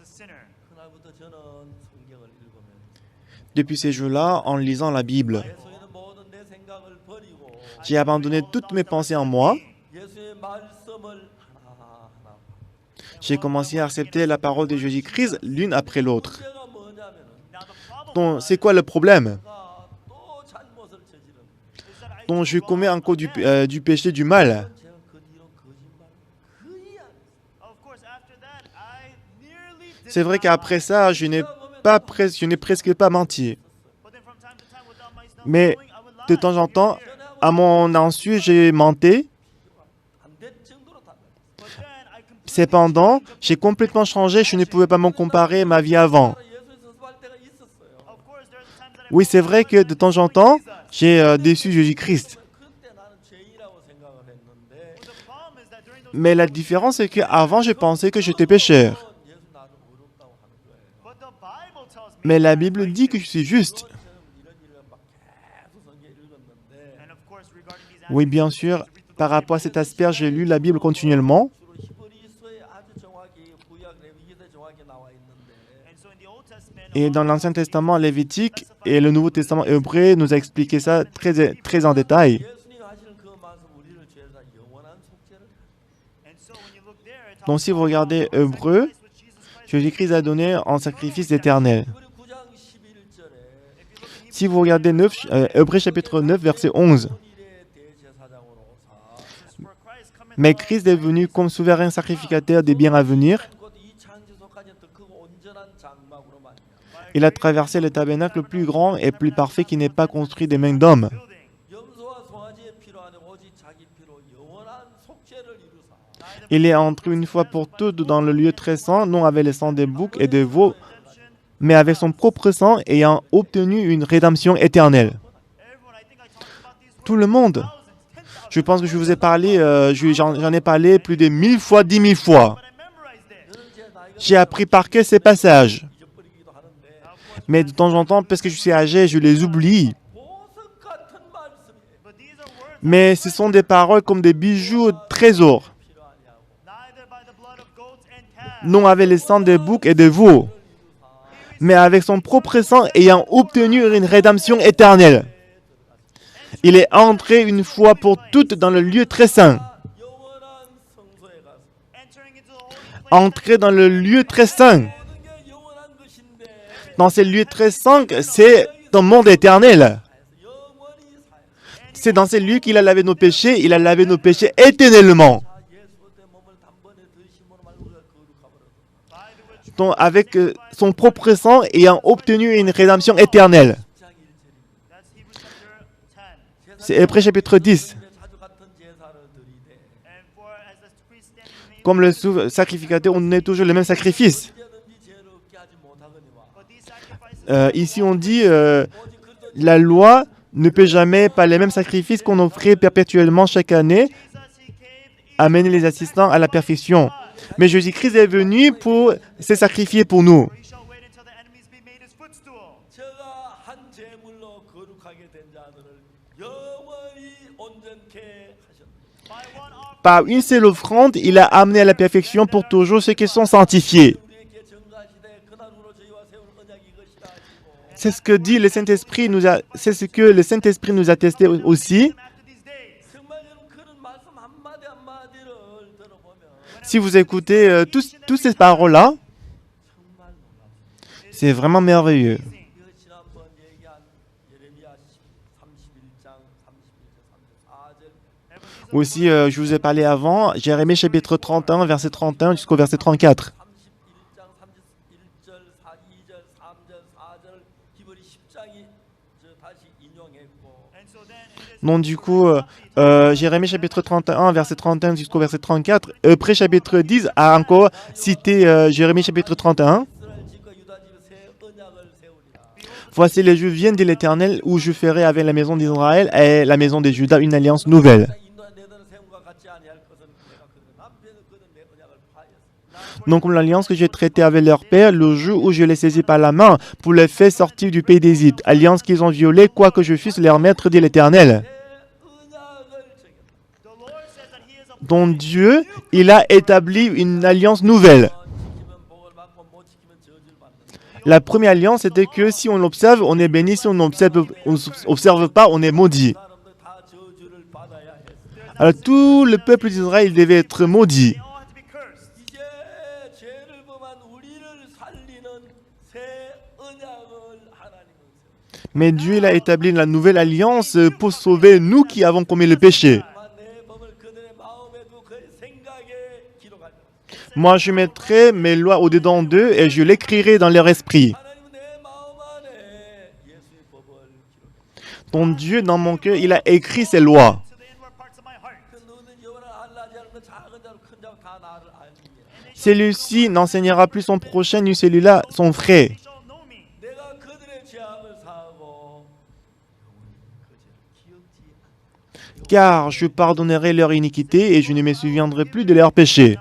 Depuis ces jours-là, en lisant la Bible, j'ai abandonné toutes mes pensées en moi. J'ai commencé à accepter la parole de Jésus-Christ l'une après l'autre. Donc, c'est quoi le problème? Donc, je commets encore du péché, du mal. C'est vrai qu'après ça, je n'ai presque pas menti. Mais de temps en temps, à mon insu, j'ai menti. Cependant, j'ai complètement changé. Je ne pouvais pas me comparer à ma vie avant. Oui, c'est vrai que de temps en temps, j'ai déçu Jésus-Christ. Mais la différence, c'est qu'avant, je pensais que j'étais pécheur. Mais la Bible dit que je suis juste. Oui, bien sûr, par rapport à cet aspect, j'ai lu la Bible continuellement. Et dans l'Ancien Testament lévitique et le Nouveau Testament hébreu nous a expliqué ça très en détail. Donc si vous regardez Hébreu, Jésus-Christ a donné en sacrifice éternel. Si vous regardez Hébreu chapitre 9, verset 11. Mais Christ est venu comme souverain sacrificateur des biens à venir. Il a traversé le tabernacle le plus grand et plus parfait qui n'est pas construit des mains d'hommes. Il est entré une fois pour toutes dans le lieu très saint, non avec le sang des boucs et des veaux, mais avec son propre sang ayant obtenu une rédemption éternelle. Tout le monde. Je pense que je vous ai parlé, j'en ai parlé plus de 1000 fois, 10 000 fois. J'ai appris par cœur ces passages. Mais de temps en temps, parce que je suis âgé, je les oublie. Mais ce sont des paroles comme des bijoux trésors. Non avec le sang des boucs et des veaux, mais avec son propre sang ayant obtenu une rédemption éternelle. Il est entré une fois pour toutes dans le lieu très saint. Entrer dans le lieu très saint. Dans ce lieu très saint, c'est un monde éternel. C'est dans ce lieu qu'il a lavé nos péchés. Il a lavé nos péchés éternellement. Donc, avec son propre sang ayant obtenu une rédemption éternelle. C'est Hébreux chapitre 10. Comme le sacrificateur, on donnait toujours le même sacrifice. Ici, on dit la loi ne peut jamais, par les mêmes sacrifices qu'on offrait perpétuellement chaque année, amener les assistants à la perfection. Mais Jésus-Christ est venu pour se sacrifier pour nous. Par une seule offrande, il a amené à la perfection pour toujours ceux qui sont sanctifiés. C'est ce que dit le Saint-Esprit c'est ce que le Saint-Esprit nous a testé aussi. Si vous écoutez toutes ces paroles-là, c'est vraiment merveilleux. Aussi, je vous ai parlé avant, Jérémie chapitre 31, verset 31 jusqu'au verset 34. Donc du coup, Jérémie chapitre 31, verset 31 jusqu'au verset 34. Près chapitre 10 a encore cité Jérémie chapitre 31. Voici les jours viennent de l'Éternel, où je ferai avec la maison d'Israël et la maison de Juda une alliance nouvelle. Donc comme l'alliance que j'ai traitée avec leur père le jour où je les saisis par la main pour les faire sortir du pays d'Égypte, alliance qu'ils ont violée, quoique je fusse leur maître, dit l'Éternel. Donc Dieu, il a établi une alliance nouvelle. La première alliance était que si on l'observe, on est béni, si on n'observe pas, on est maudit. Alors tout le peuple d'Israël devait être maudit. Mais Dieu il a établi la nouvelle alliance pour sauver nous qui avons commis le péché. Moi, je mettrai mes lois au-dedans d'eux et je l'écrirai dans leur esprit. Donc Dieu, dans mon cœur, il a écrit ses lois. Celui-ci n'enseignera plus son prochain, ni celui-là son frère. Car je pardonnerai leur iniquité et je ne me souviendrai plus de leurs péchés.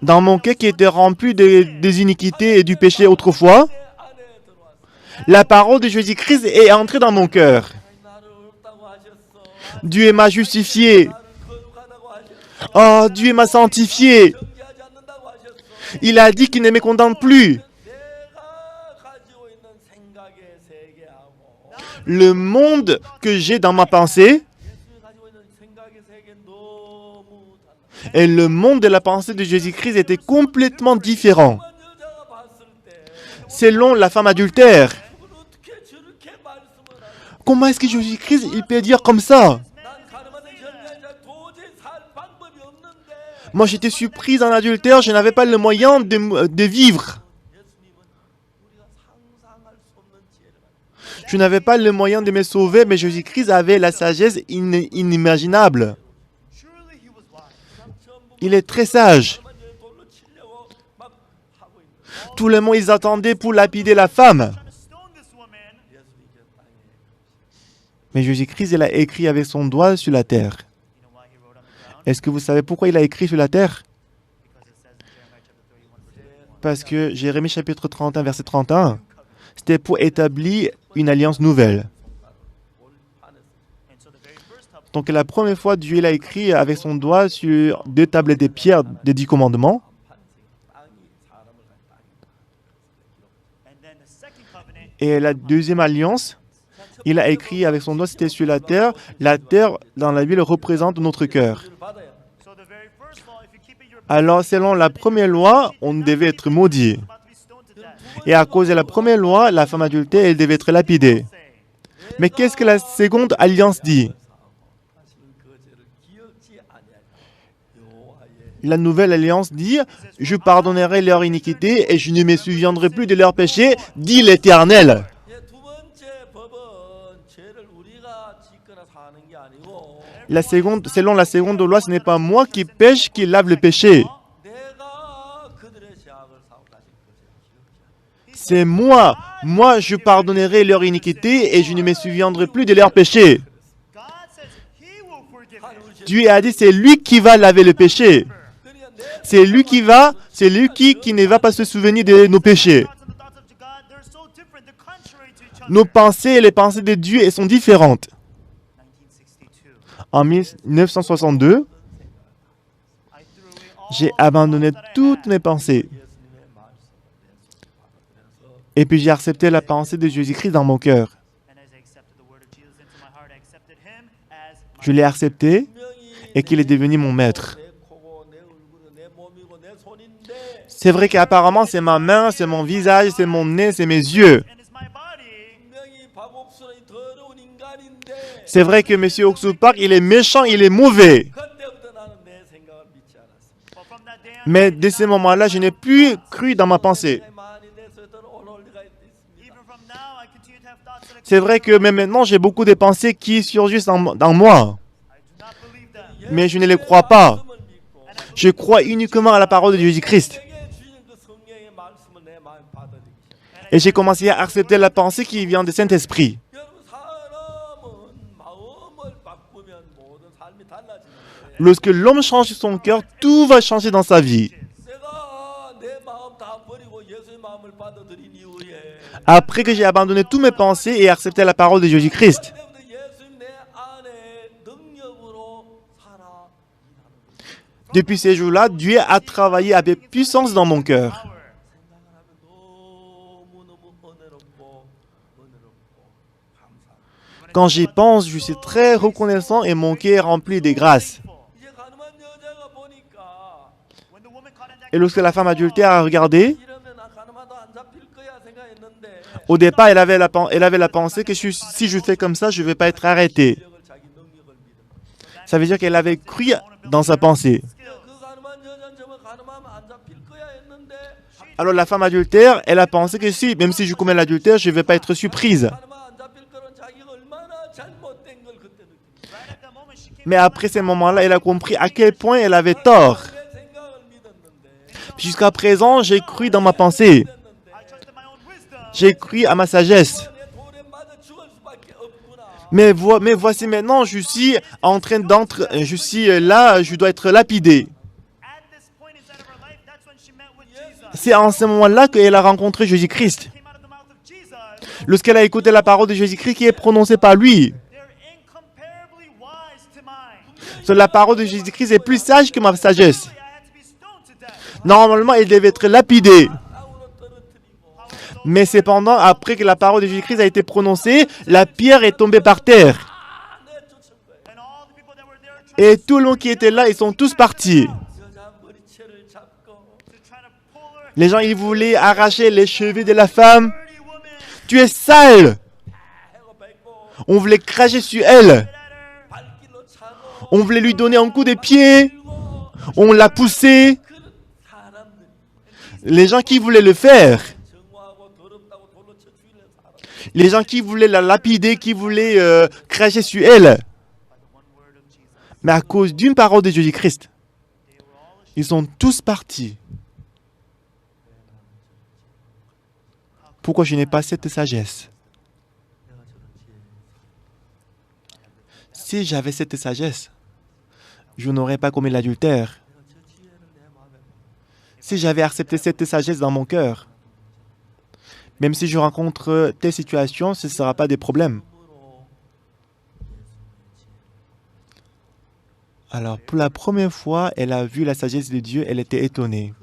Dans mon cœur qui était rempli des iniquités et du péché autrefois, la parole de Jésus-Christ est entrée dans mon cœur. Dieu m'a justifié. Oh, Dieu m'a sanctifié. Il a dit qu'il ne me condamne plus. Le monde que j'ai dans ma pensée et le monde de la pensée de Jésus-Christ était complètement différent. Selon la femme adultère, comment est-ce que Jésus-Christ il peut dire comme ça? Moi j'étais surprise en adultère, je n'avais pas le moyen de vivre. Je n'avais pas le moyen de me sauver, mais Jésus-Christ avait la sagesse inimaginable. Il est très sage. Tout le monde, ils attendaient pour lapider la femme. Mais Jésus-Christ, il a écrit avec son doigt sur la terre. Est-ce que vous savez pourquoi il a écrit sur la terre? Parce que Jérémie chapitre 31, verset 31, c'était pour établir une alliance nouvelle. Donc la première fois, Dieu l'a écrit avec son doigt sur 2 tablettes de pierre des 10 commandements. Et la deuxième alliance, il a écrit avec son doigt, c'était sur la terre. La terre, dans la Bible, représente notre cœur. Alors, selon la première loi, on devait être maudit. Et à cause de la première loi, la femme adultère, elle devait être lapidée. Mais qu'est-ce que la seconde alliance dit? La nouvelle alliance dit, je pardonnerai leur iniquité et je ne me souviendrai plus de leurs péchés, dit l'Éternel. Selon la seconde loi, ce n'est pas moi qui pêche, qui lave le péché. c'est moi. Moi, je pardonnerai leur iniquité et je ne me souviendrai plus de leurs péchés. Dieu a dit, c'est lui qui va laver le péché. C'est lui qui ne va pas se souvenir de nos péchés. Nos pensées et les pensées de Dieu elles sont différentes. En 1962, j'ai abandonné toutes mes pensées. Et puis j'ai accepté la pensée de Jésus-Christ dans mon cœur. Je l'ai accepté et qu'il est devenu mon maître. C'est vrai qu'apparemment c'est ma main, c'est mon visage, c'est mon nez, c'est mes yeux. C'est vrai que M. Oxford Park, il est méchant, il est mauvais. Mais de ce moment-là, je n'ai plus cru dans ma pensée. C'est vrai que même maintenant, j'ai beaucoup de pensées qui surgissent dans moi. Mais je ne les crois pas. Je crois uniquement à la parole de Jésus-Christ. Et j'ai commencé à accepter la pensée qui vient du Saint-Esprit. Lorsque l'homme change son cœur, tout va changer dans sa vie. Après que j'ai abandonné toutes mes pensées et accepté la parole de Jésus-Christ, depuis ces jours-là, Dieu a travaillé avec puissance dans mon cœur. Quand j'y pense, je suis très reconnaissant et mon cœur est rempli de grâce. Et lorsque la femme adultère a regardé, au départ, elle avait la pensée que si je fais comme ça, je ne vais pas être arrêté. Ça veut dire qu'elle avait cru dans sa pensée. Alors la femme adultère, elle a pensé que même si je commets l'adultère, je ne vais pas être surprise. Mais après ce moment-là, elle a compris à quel point elle avait tort. Jusqu'à présent, j'ai cru dans ma pensée. J'ai cru à ma sagesse. Mais voici maintenant, je suis en train je suis là, je dois être lapidé. C'est en ce moment-là qu'elle a rencontré Jésus-Christ. Lorsqu'elle a écouté la parole de Jésus-Christ qui est prononcée par lui. La parole de Jésus-Christ est plus sage que ma sagesse. Normalement, elle devait être lapidée. Mais cependant, après que la parole de Jésus-Christ a été prononcée, la pierre est tombée par terre. Et tout le monde qui était là, ils sont tous partis. Les gens, ils voulaient arracher les cheveux de la femme. Tu es sale. On voulait cracher sur elle. On voulait lui donner un coup de pied. On l'a poussée. Les gens qui voulaient le faire. Les gens qui voulaient la lapider, qui voulaient cracher sur elle. Mais à cause d'une parole de Jésus-Christ, ils sont tous partis. Pourquoi je n'ai pas cette sagesse? Si j'avais cette sagesse, je n'aurais pas commis l'adultère. Si j'avais accepté cette sagesse dans mon cœur, même si je rencontre telle situation, ce ne sera pas des problèmes. Alors, pour la première fois, elle a vu la sagesse de Dieu, elle était étonnée.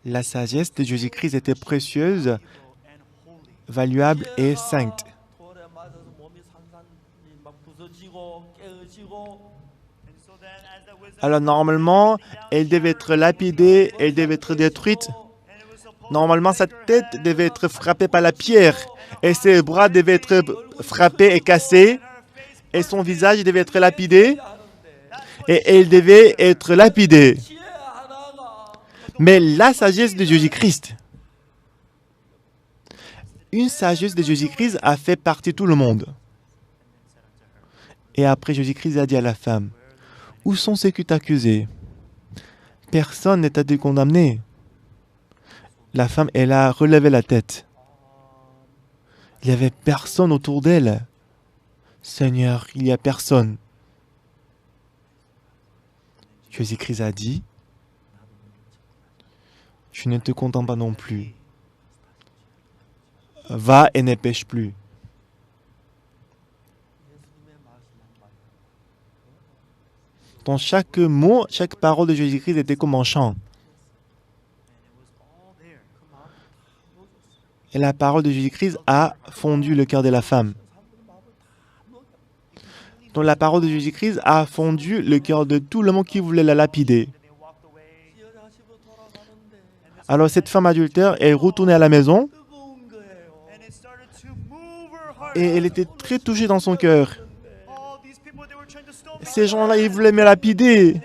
La sagesse de Jésus-Christ était précieuse, valuable et sainte. Alors normalement, elle devait être lapidée, elle devait être détruite. Normalement, sa tête devait être frappée par la pierre et ses bras devaient être frappés et cassés et son visage devait être lapidé et elle devait être lapidée. Mais la sagesse de Jésus-Christ, une sagesse de Jésus-Christ a fait partie tout le monde. Et après, Jésus-Christ a dit à la femme, « Où sont ceux qui t'accusaient? Personne n'était été condamné. La femme, elle a relevé la tête. Il n'y avait personne autour d'elle. Seigneur, il n'y a personne. Jésus-Christ a dit, je ne te condamne pas non plus. Va et ne pêche plus. Donc chaque mot, chaque parole de Jésus-Christ était comme un chant. Et la parole de Jésus-Christ a fondu le cœur de la femme. Donc la parole de Jésus-Christ a fondu le cœur de tout le monde qui voulait la lapider. Alors cette femme adultère est retournée à la maison et elle était très touchée dans son cœur. Ces gens-là, ils voulaient me lapider.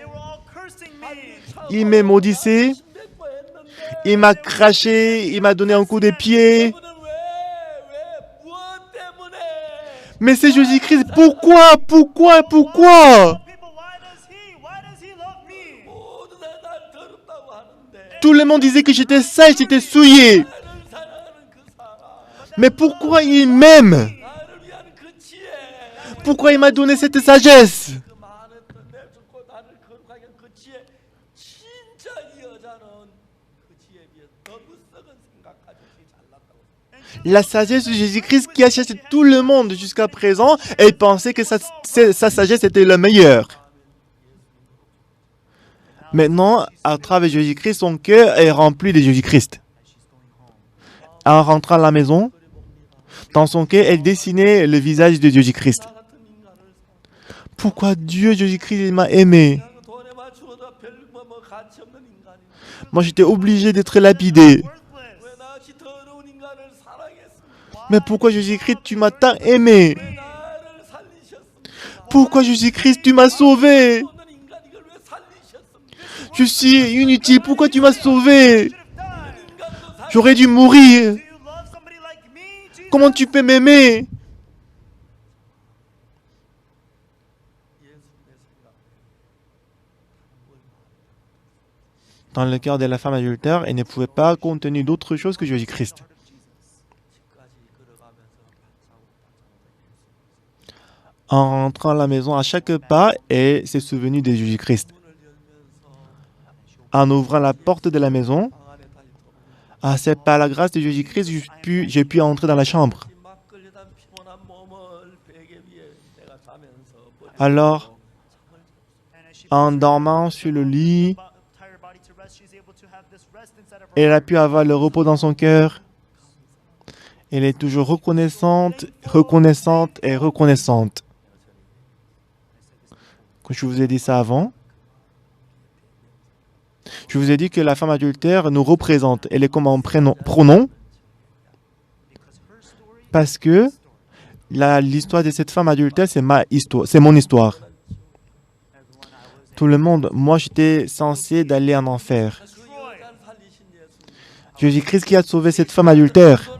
Ils m'ont maudissé. Il m'a craché. Il m'a donné un coup de pied. Mais c'est Jésus-Christ. Pourquoi? Tout le monde disait que j'étais sale, j'étais souillé. Mais pourquoi il m'aime? Pourquoi il m'a donné cette sagesse? La sagesse de Jésus-Christ qui a cherché tout le monde jusqu'à présent et pensait que sa sagesse était la meilleure. Maintenant, à travers Jésus-Christ, son cœur est rempli de Jésus-Christ. En rentrant à la maison, dans son cœur, elle dessinait le visage de Jésus-Christ. Pourquoi Dieu, Jésus-Christ, m'a aimé? Moi, j'étais obligé d'être lapidé. Mais pourquoi Jésus-Christ, tu m'as tant aimé? Pourquoi Jésus-Christ, tu m'as sauvé? Je suis inutile, pourquoi tu m'as sauvé? J'aurais dû mourir. Comment tu peux m'aimer? Dans le cœur de la femme adultère, elle ne pouvait pas contenir d'autre chose que Jésus-Christ. En rentrant à la maison, à chaque pas, elle s'est souvenue de Jésus-Christ. En ouvrant la porte de la maison, c'est par la grâce de Jésus-Christ que j'ai pu entrer dans la chambre. Alors, en dormant sur le lit, elle a pu avoir le repos dans son cœur. Elle est toujours reconnaissante. Comme je vous ai dit ça avant, je vous ai dit que la femme adultère nous représente. Elle est comme un pronom parce que l'histoire de cette femme adultère, c'est ma histoire, c'est mon histoire. Tout le monde, moi j'étais censé d'aller en enfer. Jésus-Christ qui a sauvé cette femme adultère.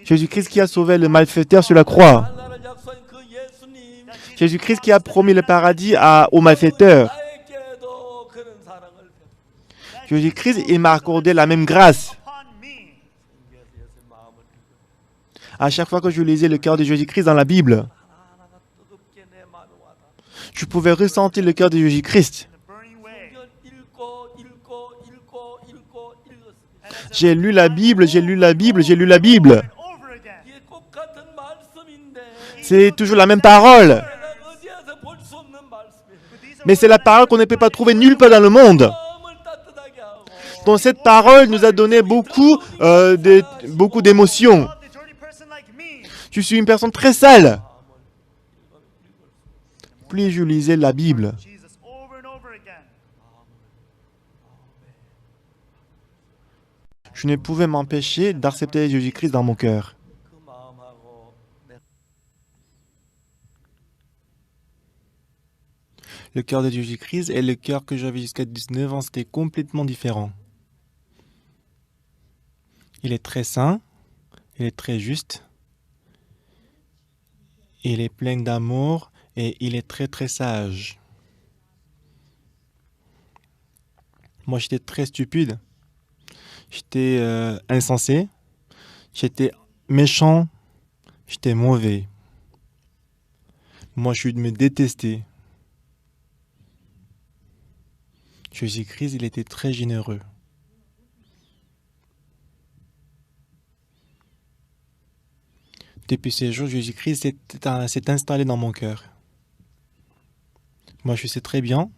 Jésus-Christ qui a sauvé le malfaiteur sur la croix. Jésus-Christ qui a promis le paradis aux malfaiteurs. Jésus-Christ, il m'a accordé la même grâce. À chaque fois que je lisais le cœur de Jésus-Christ dans la Bible, je pouvais ressentir le cœur de Jésus-Christ. J'ai lu la Bible. C'est toujours la même parole. Mais c'est la parole qu'on ne peut pas trouver nulle part dans le monde. Donc cette parole nous a donné beaucoup d'émotions. Je suis une personne très sale. Plus je lisais la Bible, je ne pouvais m'empêcher d'accepter Jésus-Christ dans mon cœur. Le cœur de Jésus-Christ et le cœur que j'avais jusqu'à 19 ans, c'était complètement différent. Il est très saint, il est très juste, il est plein d'amour et il est très très sage. Moi, j'étais très stupide. J'étais insensé. J'étais méchant. J'étais mauvais. Moi, je me détestais. Jésus-Christ, il était très généreux. Depuis ces jours, Jésus-Christ s'est installé dans mon cœur. Moi, je sais très bien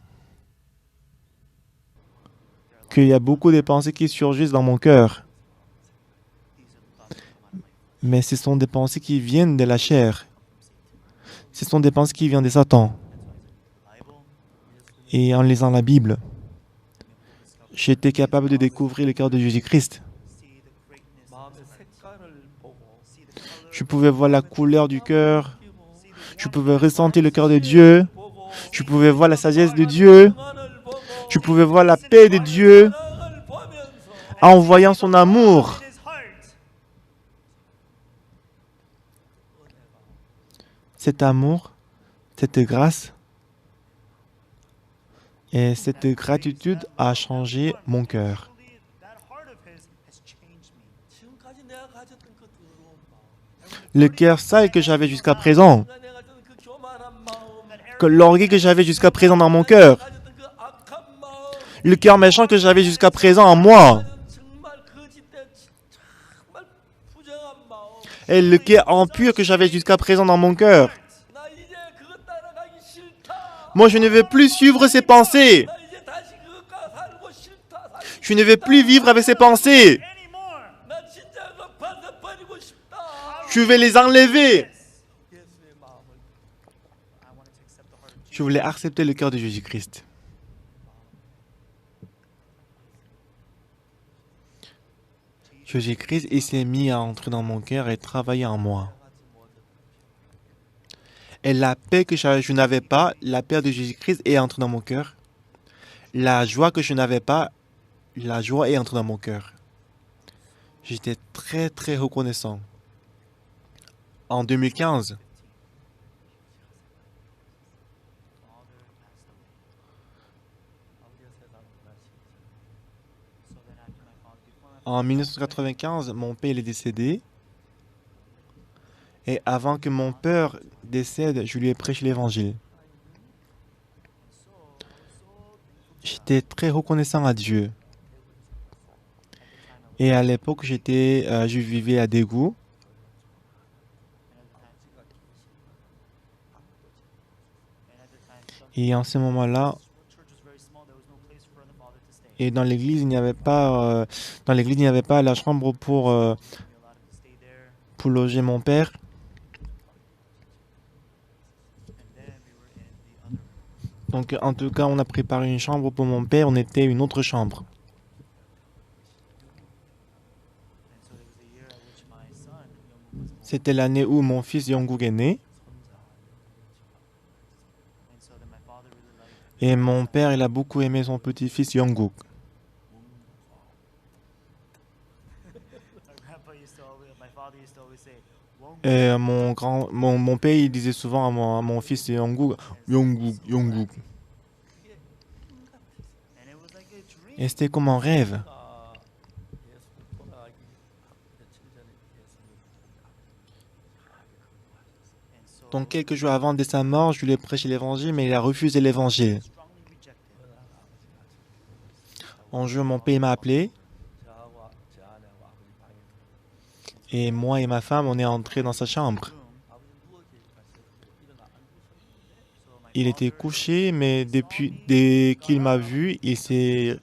qu'il y a beaucoup de pensées qui surgissent dans mon cœur. Mais ce sont des pensées qui viennent de la chair. Ce sont des pensées qui viennent de Satan. Et en lisant la Bible, j'étais capable de découvrir le cœur de Jésus-Christ. Je pouvais voir la couleur du cœur. Je pouvais ressentir le cœur de Dieu. Je pouvais voir la sagesse de Dieu. Je pouvais voir la paix de Dieu en voyant son amour. Cet amour, cette grâce et cette gratitude a changé mon cœur. Le cœur sale que j'avais jusqu'à présent, que l'orgueil que j'avais jusqu'à présent dans mon cœur, le cœur méchant que j'avais jusqu'à présent en moi, et le cœur impur que j'avais jusqu'à présent dans mon cœur. Moi, je ne veux plus suivre ces pensées. Je ne veux plus vivre avec ces pensées. Je vais les enlever. Je voulais accepter le cœur de Jésus-Christ. Jésus-Christ, il s'est mis à entrer dans mon cœur et travailler en moi. Et la paix que je n'avais pas, la paix de Jésus-Christ est entrée dans mon cœur. La joie que je n'avais pas, la joie est entrée dans mon cœur. J'étais très très reconnaissant. En 2015, en 1995, mon père est décédé. Et avant que mon père décède, je lui ai prêché l'évangile. J'étais très reconnaissant à Dieu. Et à l'époque, je vivais à Daegu. Et en ce moment-là, et dans l'église, il n'y avait pas, la chambre pour loger mon père. Donc, en tout cas, on a préparé une chambre pour mon père. On était une autre chambre. C'était l'année où mon fils Yongguk est né. Et mon père, il a beaucoup aimé son petit-fils Yongguk. Et mon père, il disait souvent à mon fils Yongguk, Yongguk, Yongguk. Et c'était comme un rêve. Donc quelques jours avant de sa mort, je lui ai prêché l'évangile, mais il a refusé l'évangile. Un jour, mon père m'a appelé. Et moi et ma femme, on est entrés dans sa chambre. Il était couché, mais dès qu'il m'a vu, il s'est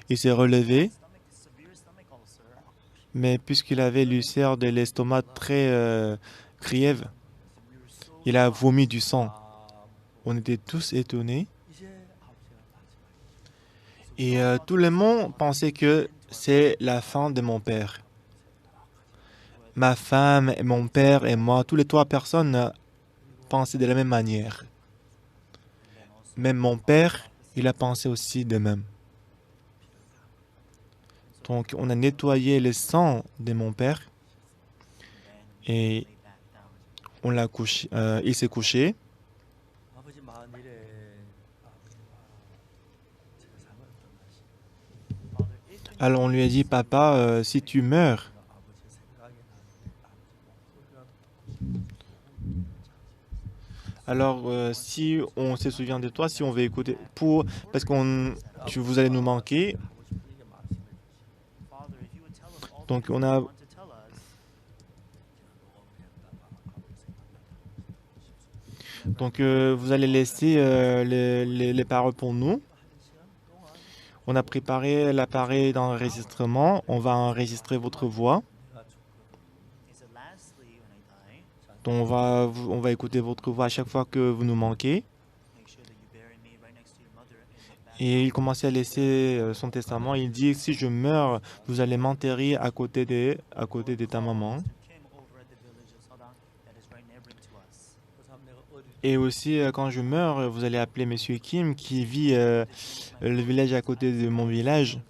relevé. Mais puisqu'il avait l'ulcère de l'estomac très griève, il a vomi du sang. On était tous étonnés. Et tout le monde pensait que c'est la fin de mon père. Ma femme, mon père et moi, tous les trois personnes pensaient de la même manière. Même mon père, il a pensé aussi de même. Donc, on a nettoyé le sang de mon père et on l'a couché. Il s'est couché. Alors on lui a dit, papa, si tu meurs, alors si on se souvient de toi, si on veut écouter, parce vous allez nous manquer, donc vous allez laisser les paroles pour nous. On a préparé l'appareil d'enregistrement, on va enregistrer votre voix. Donc on va écouter votre voix à chaque fois que vous nous manquez. Et il commençait à laisser son testament. Il dit, si je meurs, vous allez m'enterrer à côté de ta maman. Et aussi, quand je meurs, vous allez appeler Monsieur Kim qui vit le village à côté de mon village.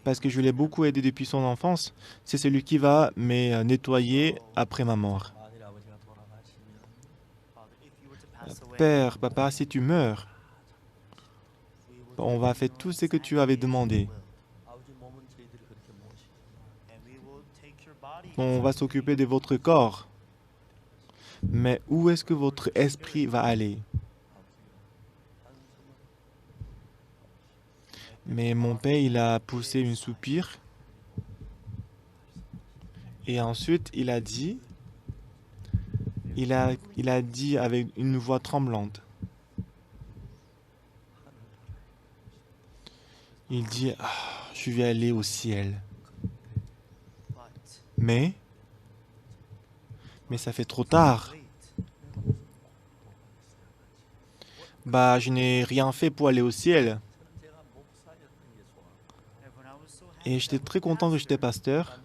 Parce que je l'ai beaucoup aidé depuis son enfance. C'est celui qui va me nettoyer après ma mort. Père, papa, si tu meurs, on va faire tout ce que tu avais demandé. On va s'occuper de votre corps. Mais où est-ce que votre esprit va aller? Mais mon père, il a poussé une soupir. Et ensuite, il a dit avec une voix tremblante. Il dit, ah, je vais aller au ciel. Mais ça fait trop tard. Bah, je n'ai rien fait pour aller au ciel. Et j'étais très content que j'étais pasteur.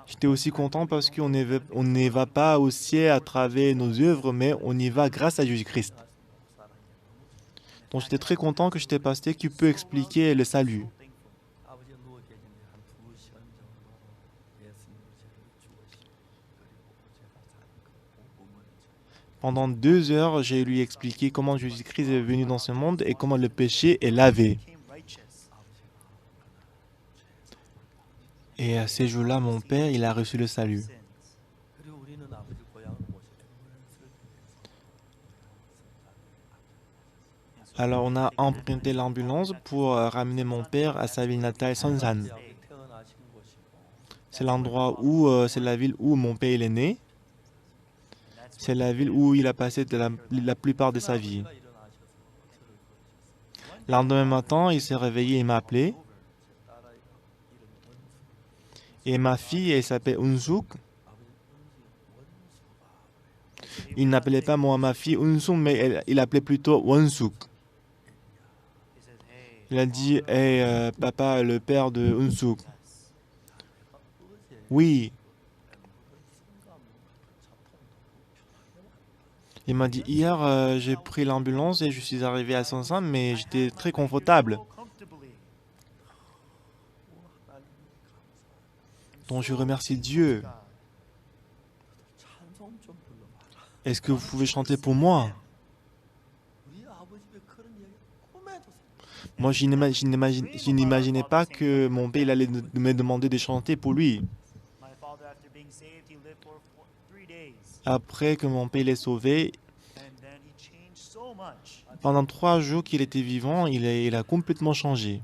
J'étais aussi content parce qu'on ne va pas au ciel à travers nos œuvres, mais on y va grâce à Jésus-Christ. Donc j'étais très content que j'étais pasteur qui peut expliquer le salut. Pendant 2 heures, j'ai lui expliqué comment Jésus-Christ est venu dans ce monde et comment le péché est lavé. Et à ces jours-là, mon père, il a reçu le salut. Alors on a emprunté l'ambulance pour ramener mon père à sa ville natale, Sonsan. C'est l'endroit c'est la ville où mon père il est né. C'est la ville où il a passé la plupart de sa vie. Le lendemain matin, il s'est réveillé et m'a appelé. Et ma fille, elle s'appelle Unsuk. Il n'appelait pas moi ma fille Unsuk, mais il appelait plutôt Wonsuk. Il a dit, hey, papa, le père de Unsuk. Oui. Il m'a dit, hier, j'ai pris l'ambulance et je suis arrivé à Sansan, mais j'étais très confortable. Donc je remercie Dieu. Est-ce que vous pouvez chanter pour moi? Moi, je n'imaginais pas que mon père il allait me demander de chanter pour lui. Après que mon père l'ait sauvé, pendant 3 jours qu'il était vivant, il a complètement changé.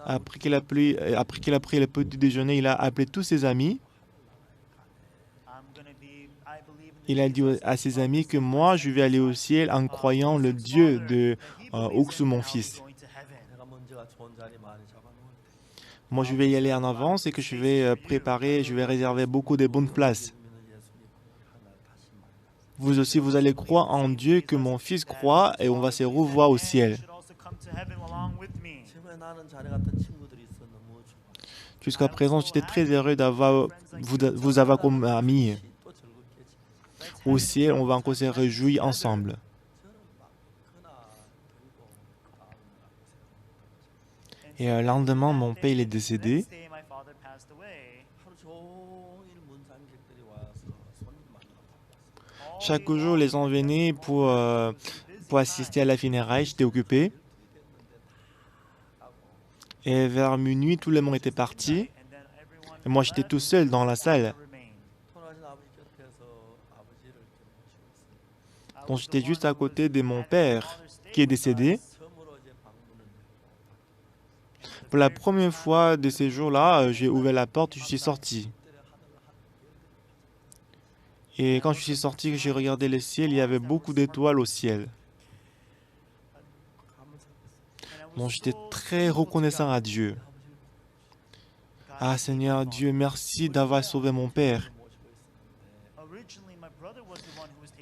Après qu'il a pris le petit déjeuner, il a appelé tous ses amis. Il a dit à ses amis que moi, je vais aller au ciel en croyant le Dieu de Oksu, mon fils. Moi, je vais y aller en avance et que je vais préparer, je vais réserver beaucoup de bonnes places. Vous aussi, vous allez croire en Dieu que mon fils croit et on va se revoir au ciel. Jusqu'à présent, j'étais très heureux d'avoir vous avoir comme ami. Au ciel, on va encore se réjouir ensemble. Et le lendemain, mon père il est décédé. Chaque jour, les gens venaient pour assister à la funéraille. J'étais occupé. Et vers minuit, tout le monde était parti. Et moi, j'étais tout seul dans la salle. Donc, j'étais juste à côté de mon père qui est décédé. Pour la première fois de ces jours-là, j'ai ouvert la porte et je suis sorti. Et quand je suis sorti, j'ai regardé le ciel, il y avait beaucoup d'étoiles au ciel. Donc, j'étais très reconnaissant à Dieu. Ah Seigneur Dieu, merci d'avoir sauvé mon père.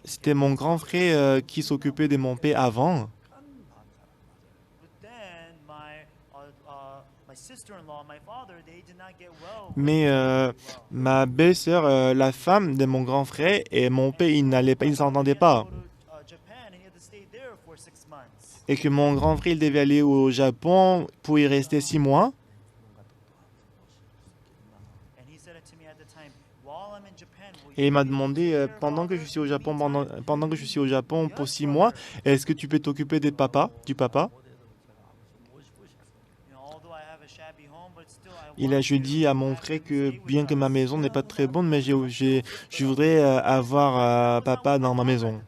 C'était mon grand frère qui s'occupait de mon père avant. Mais ma belle-sœur, la femme de mon grand frère et mon père, ils ne s'entendaient pas. Et que mon grand frère, il devait aller au Japon pour y rester 6 mois. Et il m'a demandé, pendant que je suis au Japon, pendant que je suis au Japon pour 6 mois, est-ce que tu peux t'occuper du papa? Je dis à mon frère que bien que ma maison n'est pas très bonne, mais je voudrais avoir papa dans ma maison.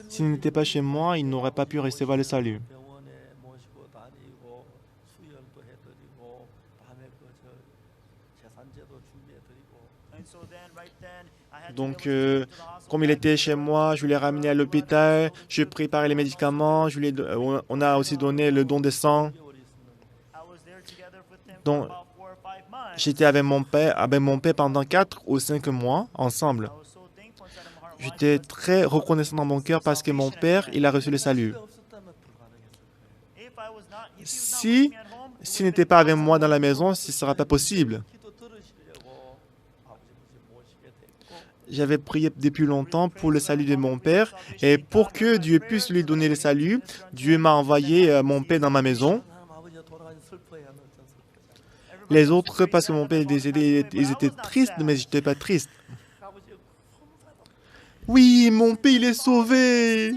S'il n'était pas chez moi, il n'aurait pas pu recevoir le salut. Donc, comme il était chez moi, je l'ai ramené à l'hôpital, je préparais les médicaments, on a aussi donné le don de sang. Donc, j'étais avec mon père pendant 4 ou 5 mois ensemble. J'étais très reconnaissant dans mon cœur parce que mon père, il a reçu le salut. S'il n'était pas avec moi dans la maison, ce ne serait pas possible. J'avais prié depuis longtemps pour le salut de mon père et pour que Dieu puisse lui donner le salut, Dieu m'a envoyé mon père dans ma maison. Les autres, parce que mon père est décédé, ils étaient tristes, mais je n'étais pas triste. Oui, mon père, il est sauvé!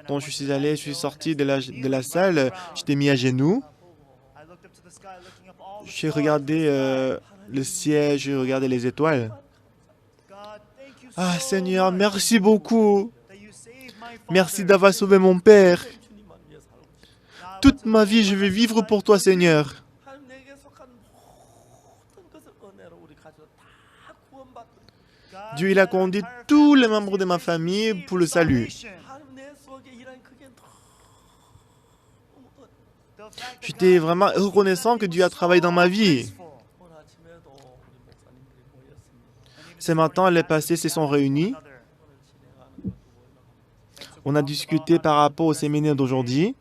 Donc je suis sorti de la salle, j'étais mis à genoux. J'ai regardé le ciel, j'ai regardé les étoiles. Ah Seigneur, merci beaucoup. Merci d'avoir sauvé mon père. Toute ma vie, je vais vivre pour toi, Seigneur. Dieu, il a conduit tous les membres de ma famille pour le salut. J'étais vraiment reconnaissant que Dieu a travaillé dans ma vie. Ce matin, les pasteurs se sont réunis. On a discuté par rapport au séminaire d'aujourd'hui.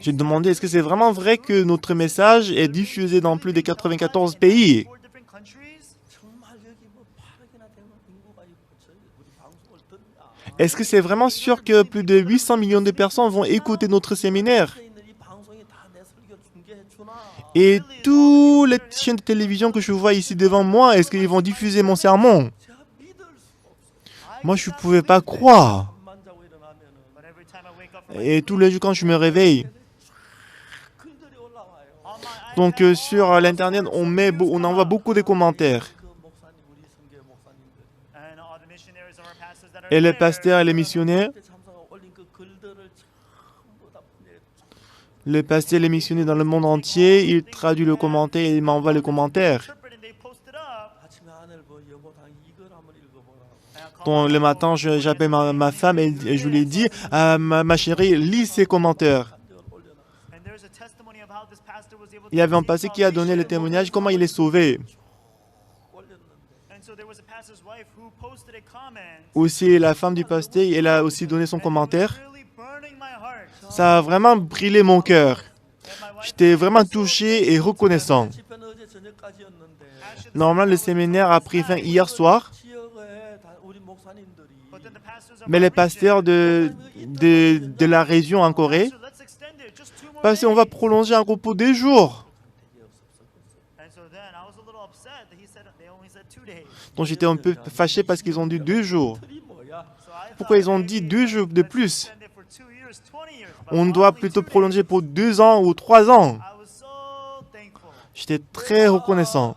J'ai demandé, est-ce que c'est vraiment vrai que notre message est diffusé dans plus de 94 pays? Est-ce que c'est vraiment sûr que plus de 800 millions de personnes vont écouter notre séminaire? Et toutes les chaînes de télévision que je vois ici devant moi, est-ce qu'ils vont diffuser mon sermon? Moi, je ne pouvais pas croire. Et tous les jours, quand je me réveille, donc sur l'Internet, on envoie beaucoup de commentaires. Et les pasteurs et les missionnaires, dans le monde entier, ils traduisent le commentaire et ils m'envoient les commentaires. Donc le matin, j'appelle ma femme et je lui dis, ma chérie, lis ces commentaires. Il y avait un pasteur qui a donné le témoignage, comment il est sauvé. Aussi, la femme du pasteur, elle a aussi donné son commentaire. Ça a vraiment brûlé mon cœur. J'étais vraiment touché et reconnaissant. Normalement, le séminaire a pris fin hier soir. Mais les pasteurs de la région en Corée, parce qu'on va prolonger un repos 2 jours. Donc j'étais un peu fâché parce qu'ils ont dit 2 jours. Pourquoi ils ont dit 2 jours de plus? On doit plutôt prolonger pour 2 ans ou 3 ans. J'étais très reconnaissant.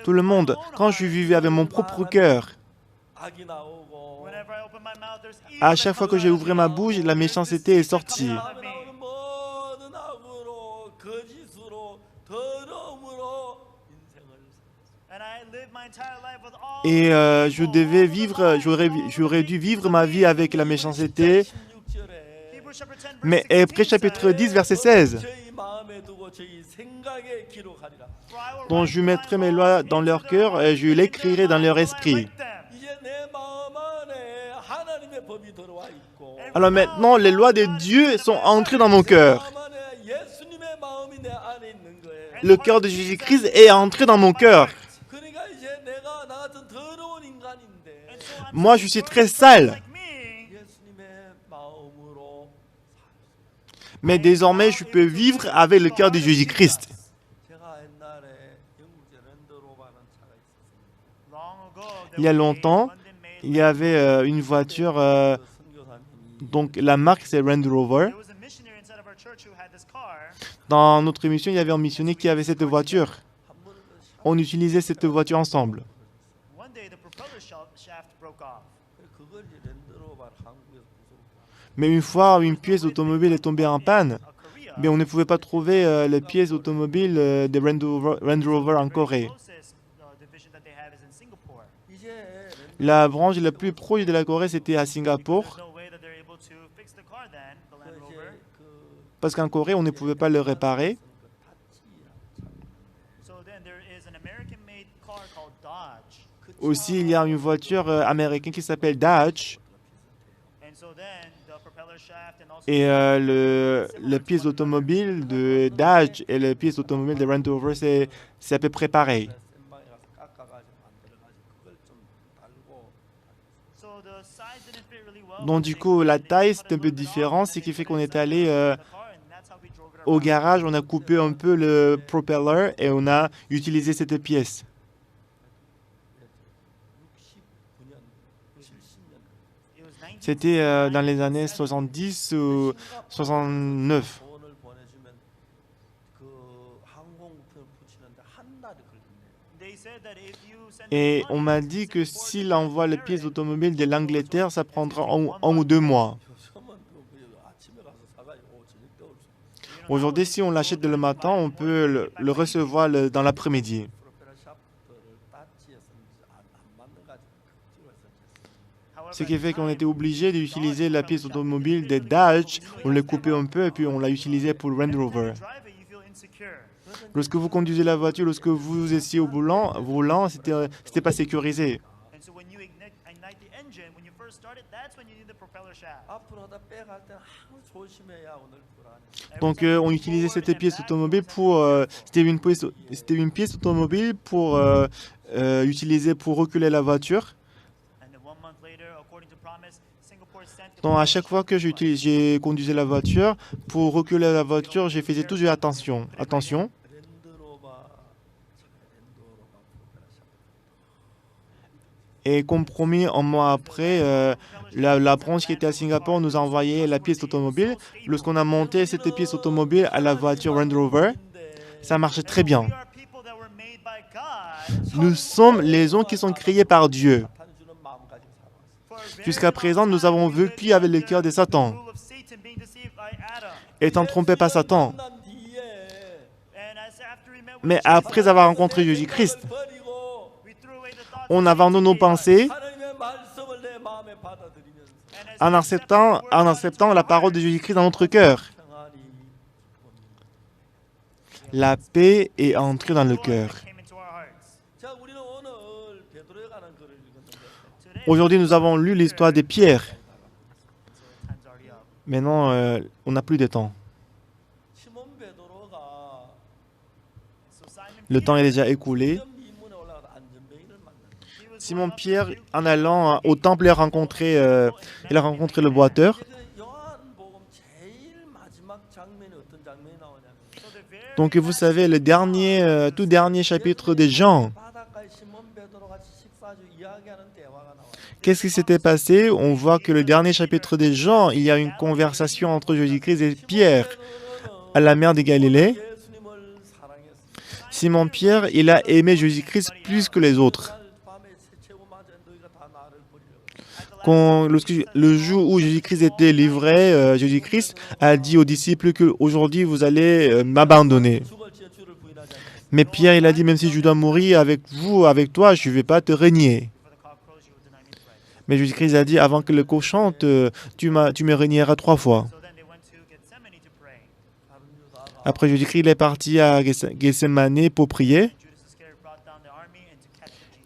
Tout le monde, quand je vivais avec mon propre cœur, à chaque fois que j'ai ouvert ma bouche, la méchanceté est sortie. Et j'aurais dû vivre ma vie avec la méchanceté. Mais Hébreux chapitre 10, verset 16. Donc je mettrai mes lois dans leur cœur et je l'écrirai dans leur esprit. Alors maintenant, les lois de Dieu sont entrées dans mon cœur. Le cœur de Jésus-Christ est entré dans mon cœur. Moi, je suis très sale. Mais désormais, je peux vivre avec le cœur de Jésus-Christ. Il y a longtemps, il y avait une voiture, donc la marque c'est Range Rover. Dans notre émission, il y avait un missionnaire qui avait cette voiture. On utilisait cette voiture ensemble. Mais une fois, une pièce automobile est tombée en panne, mais on ne pouvait pas trouver les pièces automobiles des Range Rover en Corée. La branche la plus proche de la Corée, c'était à Singapour. Parce qu'en Corée, on ne pouvait pas le réparer. Aussi, il y a une voiture américaine qui s'appelle Dodge. Et les pièces automobiles de Dodge et les pièces automobiles de Range Rover, c'est à peu près pareil. Donc du coup, la taille, c'est un peu différent, ce qui fait qu'on est allé au garage, on a coupé un peu le propeller et on a utilisé cette pièce. C'était dans les années 70 ou 69. Et on m'a dit que s'il envoie les pièces automobiles de l'Angleterre, ça prendra un ou 2 mois. Aujourd'hui, si on l'achète le matin, on peut le recevoir dans l'après-midi. Ce qui fait qu'on était obligé d'utiliser la pièce automobile de Dodge. On l'a coupé un peu et puis on l'a utilisé pour le Range Rover. Lorsque vous conduisez la voiture, lorsque vous étiez au volant, c'était pas sécurisé. Donc on utilisait cette pièce automobile pour... c'était une pièce automobile pour utiliser pour reculer la voiture. Donc à chaque fois que j'ai conduisé la voiture, pour reculer la voiture, je faisais toujours attention. Et comme promis, un mois après, la branche qui était à Singapour nous a envoyé la pièce automobile. Lorsqu'on a monté cette pièce automobile à la voiture Range Rover, ça marchait très bien. Nous sommes les gens qui sont créés par Dieu. Jusqu'à présent, nous avons vécu avec le cœur de Satan, étant trompés par Satan. Mais après avoir rencontré Jésus-Christ, on abandonne nos pensées en acceptant la parole de Jésus-Christ dans notre cœur. La paix est entrée dans le cœur. Aujourd'hui, nous avons lu l'histoire de Pierre. Maintenant, on n'a plus de temps. Le temps est déjà écoulé. Simon-Pierre, en allant au temple, il a rencontré le boiteur. Donc, vous savez, le tout dernier chapitre des Jean, qu'est-ce qui s'était passé? On voit que le dernier chapitre des Jean, il y a une conversation entre Jésus-Christ et Pierre à la mer de Galilée. Simon-Pierre, il a aimé Jésus-Christ plus que les autres. Le jour où Jésus-Christ était livré, Jésus-Christ a dit aux disciples qu'aujourd'hui vous allez m'abandonner. Mais Pierre, il a dit, même si je dois mourir avec toi, je ne vais pas te renier. Mais Jésus-Christ a dit, avant que le coq chante, tu me renieras 3 fois. Après, Jésus-Christ il est parti à Gethsemane pour prier.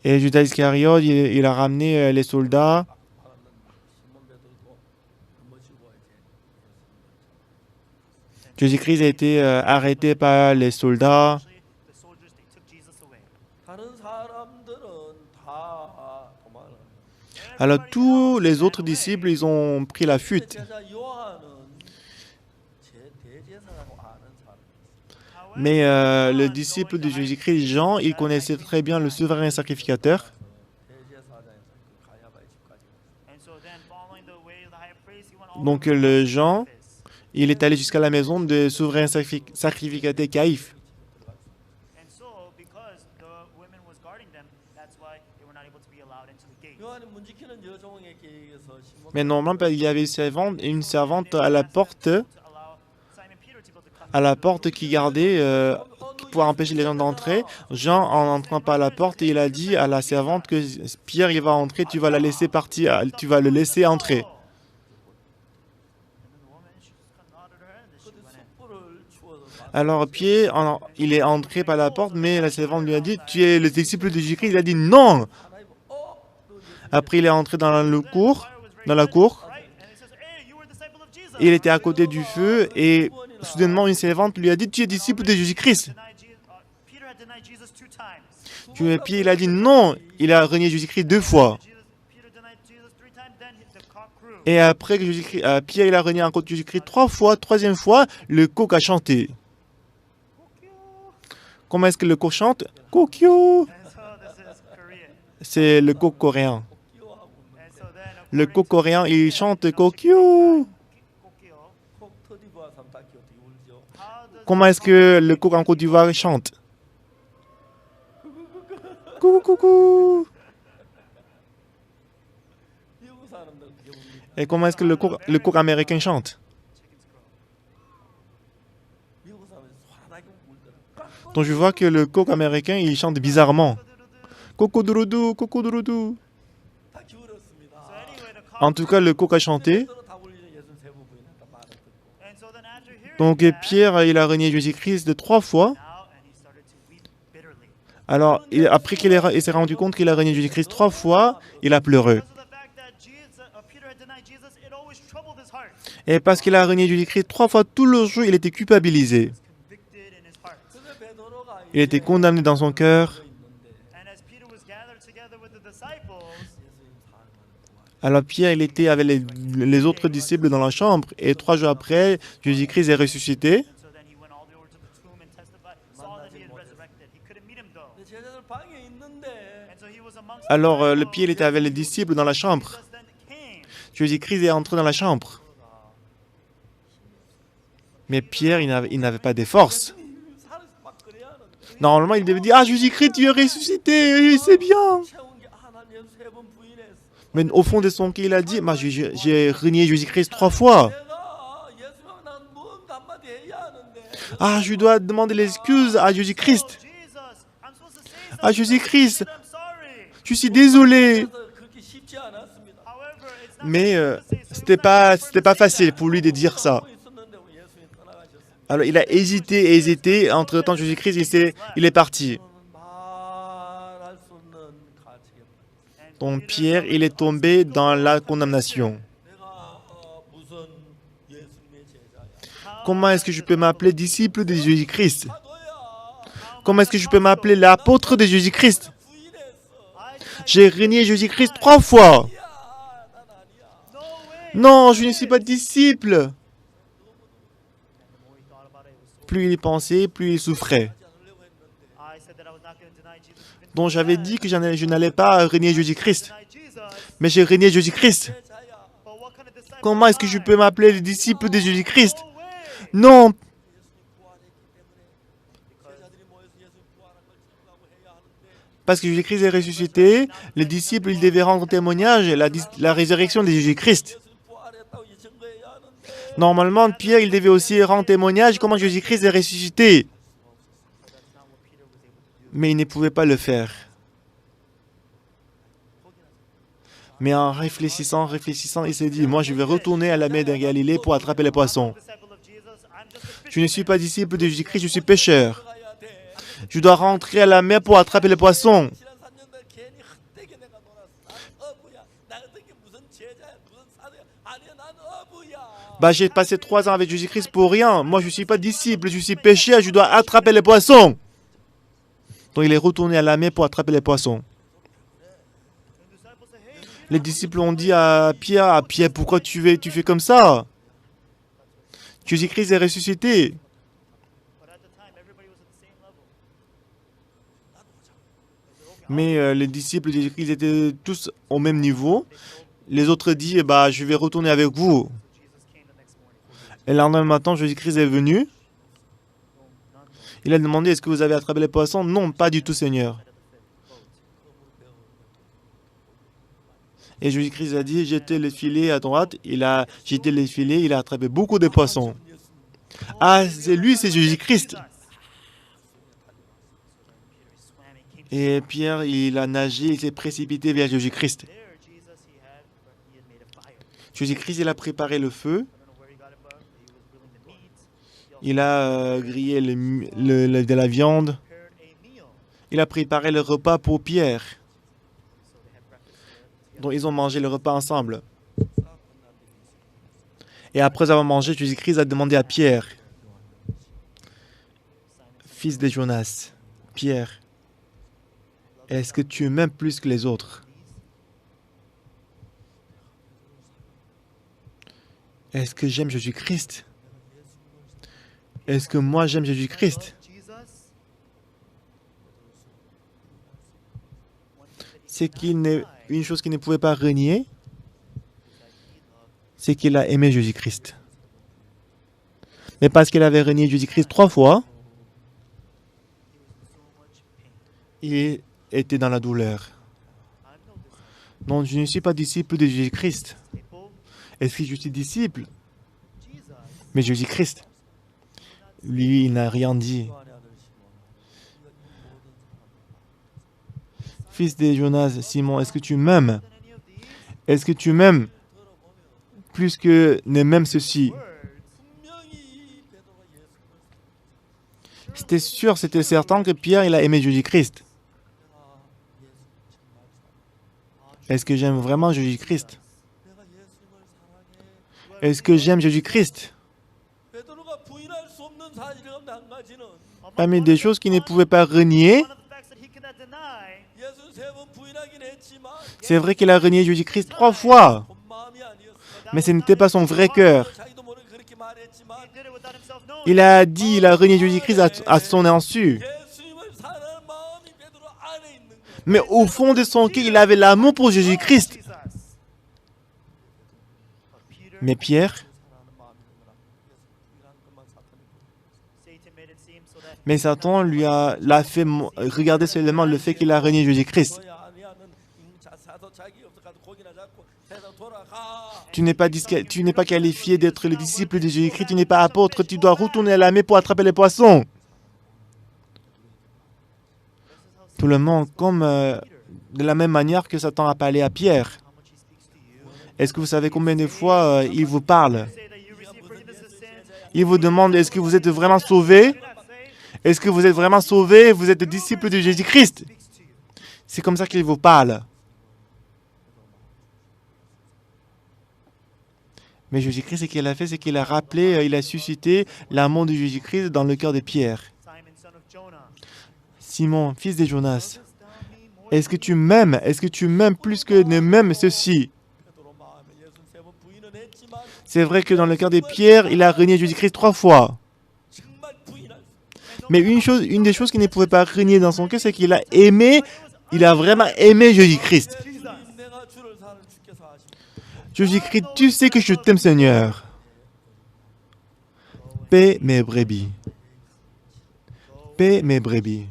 Et Judas Iscariote, il a ramené les soldats. Jésus-Christ a été arrêté par les soldats. Alors tous les autres disciples, ils ont pris la fuite. Mais le disciple de Jésus-Christ, Jean, il connaissait très bien le souverain sacrificateur. Donc le Jean, il est allé jusqu'à la maison du souverain sacrificateur Caïphe. Mais normalement, il y avait une servante à la porte qui gardait, qui pouvait empêcher les gens d'entrer. Jean, en entrant par la porte, il a dit à la servante que Pierre, il va entrer, tu vas la laisser partir, tu vas le laisser entrer. Alors Pierre, il est entré par la porte, mais la servante lui a dit, tu es le disciple de Jésus-Christ. Il a dit non. Après, il est entré dans la cour. Il était à côté du feu et soudainement, une servante lui a dit, tu es disciple de Jésus-Christ. Pierre, il a dit non. Il a renié Jésus-Christ 2 fois. Et après que Pierre il a renié encore Jésus-Christ 3 fois, 3e fois, le coq a chanté. Comment est-ce que le coq chante? Kokyo. C'est le coq coréen. Le coq coréen, il chante Kokyo. Comment est-ce que le coq en Côte d'Ivoire chante? Coucou, coucou. Et comment est-ce que le coq américain chante? Donc je vois que le coq américain, il chante bizarrement. Coco-doudou, coco-doudou. En tout cas, le coq a chanté. Donc Pierre, il a renié Jésus-Christ de 3 fois. Alors, après qu'il s'est rendu compte qu'il a renié Jésus-Christ 3 fois, il a pleuré. Et parce qu'il a renié Jésus-Christ 3 fois, tout le jour, il était culpabilisé. Il était condamné dans son cœur. Alors Pierre, il était avec les autres disciples dans la chambre. Et 3 jours après, Jésus-Christ est ressuscité. Alors le Pierre, il était avec les disciples dans la chambre. Jésus-Christ est entré dans la chambre. Mais Pierre, il n'avait pas de force. Normalement, il devait dire, ah Jésus-Christ, tu es ressuscité, c'est bien. Mais au fond de son cœur, il a dit, j'ai renié Jésus-Christ 3 fois. Ah, je dois demander l'excuse à Jésus-Christ. À Jésus-Christ, je suis désolé. Mais c'était pas facile pour lui de dire ça. Alors il a hésité. Entre-temps, Jésus-Christ, il est parti. Donc Pierre, il est tombé dans la condamnation. Comment est-ce que je peux m'appeler disciple de Jésus-Christ? Comment est-ce que je peux m'appeler l'apôtre de Jésus-Christ? J'ai renié Jésus-Christ 3 fois. Non, je ne suis pas disciple. Plus il y pensait, plus il souffrait. Donc j'avais dit que je n'allais pas renier Jésus-Christ. Mais j'ai renié Jésus-Christ. Comment est-ce que je peux m'appeler le disciple de Jésus-Christ? Non. Parce que Jésus-Christ est ressuscité, les disciples ils devaient rendre témoignage la résurrection de Jésus-Christ. Normalement, Pierre il devait aussi rendre témoignage comment Jésus-Christ est ressuscité. Mais il ne pouvait pas le faire. Mais en réfléchissant, il s'est dit, moi je vais retourner à la mer de Galilée pour attraper les poissons. Je ne suis pas disciple de Jésus-Christ, je suis pêcheur. Je dois rentrer à la mer pour attraper les poissons. J'ai passé 3 ans avec Jésus-Christ pour rien. Moi, je ne suis pas disciple, je suis pêcheur, je dois attraper les poissons. Donc, il est retourné à la mer pour attraper les poissons. Les disciples ont dit à Pierre, pourquoi tu fais comme ça? Jésus-Christ est ressuscité. Mais les disciples de Jésus-Christ étaient tous au même niveau. Les autres disent, je vais retourner avec vous. Et le lendemain matin, Jésus-Christ est venu. Il a demandé, est-ce que vous avez attrapé les poissons? Non, pas du tout, Seigneur. Et Jésus-Christ a dit, jetez les filets à droite. Il a jeté les filets, il a attrapé beaucoup de poissons. Ah, c'est Jésus-Christ. Et Pierre, il a nagé, il s'est précipité vers Jésus-Christ. Jésus-Christ, il a préparé le feu. Il a grillé de la viande. Il a préparé le repas pour Pierre. Donc, ils ont mangé le repas ensemble. Et après avoir mangé, Jésus-Christ a demandé à Pierre, fils de Jonas, Pierre, est-ce que tu m'aimes plus que les autres? Est-ce que j'aime Jésus-Christ? Est-ce que moi j'aime Jésus-Christ? C'est une chose qu'il ne pouvait pas renier, c'est qu'il a aimé Jésus-Christ. Mais parce qu'il avait renié Jésus-Christ 3 fois, il était dans la douleur. Non, je ne suis pas disciple de Jésus-Christ. Est-ce que je suis disciple? Mais Jésus-Christ, lui, il n'a rien dit. Fils de Jonas, Simon, est-ce que tu m'aimes? Est-ce que tu m'aimes plus que ne m'aime ceci? C'était sûr, c'était certain que Pierre, il a aimé Jésus-Christ. Est-ce que j'aime vraiment Jésus-Christ? Est-ce que j'aime Jésus-Christ? Parmi des choses qu'il ne pouvait pas renier, c'est vrai qu'il a renié Jésus-Christ 3 fois. Mais ce n'était pas son vrai cœur. Il a renié Jésus-Christ à son insu. Mais au fond de son cœur, il avait l'amour pour Jésus-Christ. Mais Pierre, mais Satan l'a fait regarder seulement le fait qu'il a renié Jésus-Christ. Tu n'es pas qualifié d'être le disciple de Jésus-Christ, tu n'es pas apôtre, tu dois retourner à la mer pour attraper les poissons. Tout le monde, comme de la même manière que Satan a parlé à Pierre. Est-ce que vous savez combien de fois il vous parle? Il vous demande, est-ce que vous êtes vraiment sauvé? Est-ce que vous êtes vraiment sauvé? Vous êtes disciple de Jésus-Christ? C'est comme ça qu'il vous parle. Mais Jésus-Christ, ce qu'il a fait, c'est qu'il a rappelé, il a suscité l'amour de Jésus-Christ dans le cœur de Pierre. Simon, fils de Jonas, Est-ce que tu m'aimes? Est-ce que tu m'aimes plus que ne m'aime ceci? C'est vrai que dans le cœur de Pierre, il a renié Jésus-Christ 3 fois. Mais une des choses qu'il ne pouvait pas renier dans son cœur, c'est qu'il a aimé, il a vraiment aimé Jésus-Christ. Jésus-Christ, tu sais que je t'aime, Seigneur. Paie mes brebis. Paie mes brebis.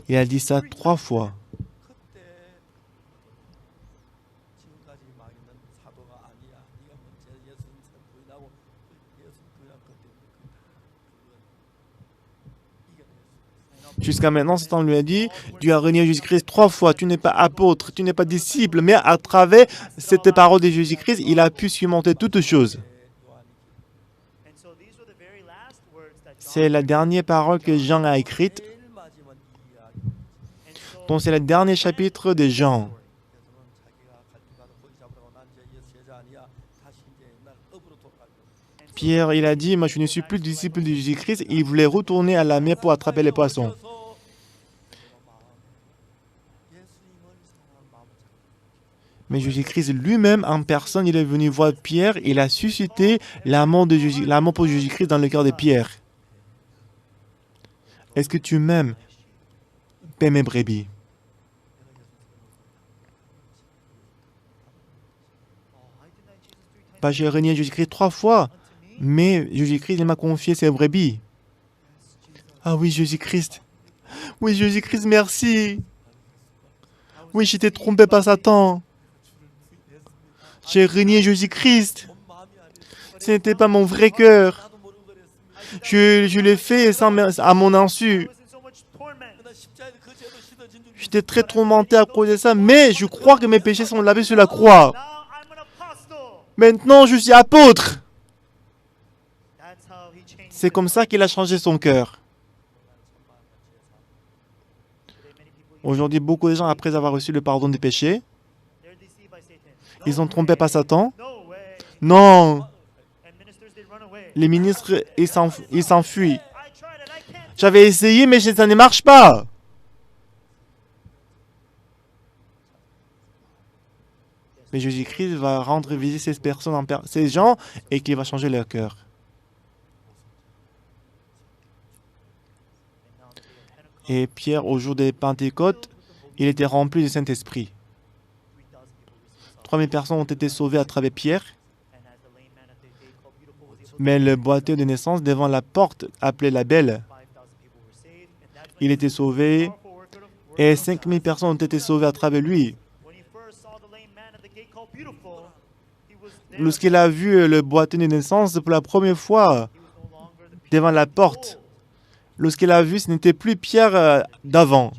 Il a dit ça 3 fois. Jusqu'à maintenant, Satan lui a dit, tu as renié Jésus-Christ 3 fois, tu n'es pas apôtre, tu n'es pas disciple, mais à travers cette parole de Jésus-Christ, il a pu surmonter toutes choses. C'est la dernière parole que Jean a écrite. Donc c'est le dernier chapitre de Jean. Pierre, il a dit, moi je ne suis plus disciple de Jésus-Christ, il voulait retourner à la mer pour attraper les poissons. Mais Jésus-Christ lui-même, en personne, il est venu voir Pierre, il a suscité l'amour pour Jésus-Christ dans le cœur de Pierre. Est-ce que tu m'aimes? Paie mes brebis. J'ai renié Jésus-Christ 3 fois, mais Jésus-Christ, il m'a confié ses brebis. Ah oui, Jésus-Christ. Oui, Jésus-Christ, merci. Oui, j'étais trompé par Satan. J'ai renié Jésus-Christ. Ce n'était pas mon vrai cœur. Je l'ai fait à mon insu. J'étais très tourmenté à cause de ça, mais je crois que mes péchés sont lavés sur la croix. Maintenant, je suis apôtre. C'est comme ça qu'il a changé son cœur. Aujourd'hui, beaucoup de gens, après avoir reçu le pardon des péchés, ils sont trompés par Satan. Non. Les ministres, ils s'enfuient. J'avais essayé, mais ça ne marche pas. Mais Jésus-Christ va rendre visite ces personnes, ces gens, et qu'il va changer leur cœur. Et Pierre, au jour des Pentecôtes, il était rempli du Saint-Esprit. 3000 personnes ont été sauvées à travers Pierre. Mais le boiteux de naissance devant la porte, appelé la Belle, il était sauvé. Et 5000 personnes ont été sauvées à travers lui. Lorsqu'il a vu le boiteux de naissance pour la première fois devant la porte, lorsqu'il a vu, ce n'était plus Pierre d'avant.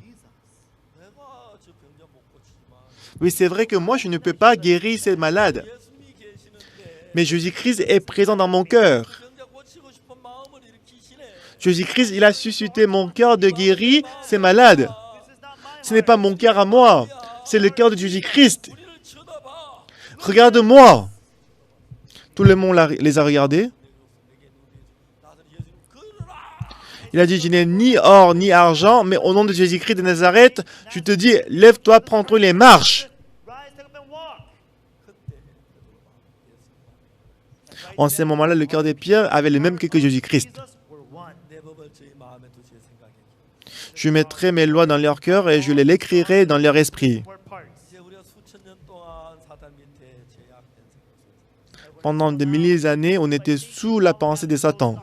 Oui, c'est vrai que moi, je ne peux pas guérir ces malades. Mais Jésus-Christ est présent dans mon cœur. Jésus-Christ, il a suscité mon cœur de guérir ces malades. Ce n'est pas mon cœur à moi, c'est le cœur de Jésus-Christ. Regarde-moi. Tout le monde les a regardés. Il a dit, je n'ai ni or ni argent, mais au nom de Jésus-Christ de Nazareth, je te dis, lève-toi, prends-toi les marches. En ce moment-là, le cœur de Pierre avait le même cœur que Jésus-Christ. Je mettrai mes lois dans leur cœur et je les écrirai dans leur esprit. Pendant des milliers d'années, on était sous la pensée de Satan.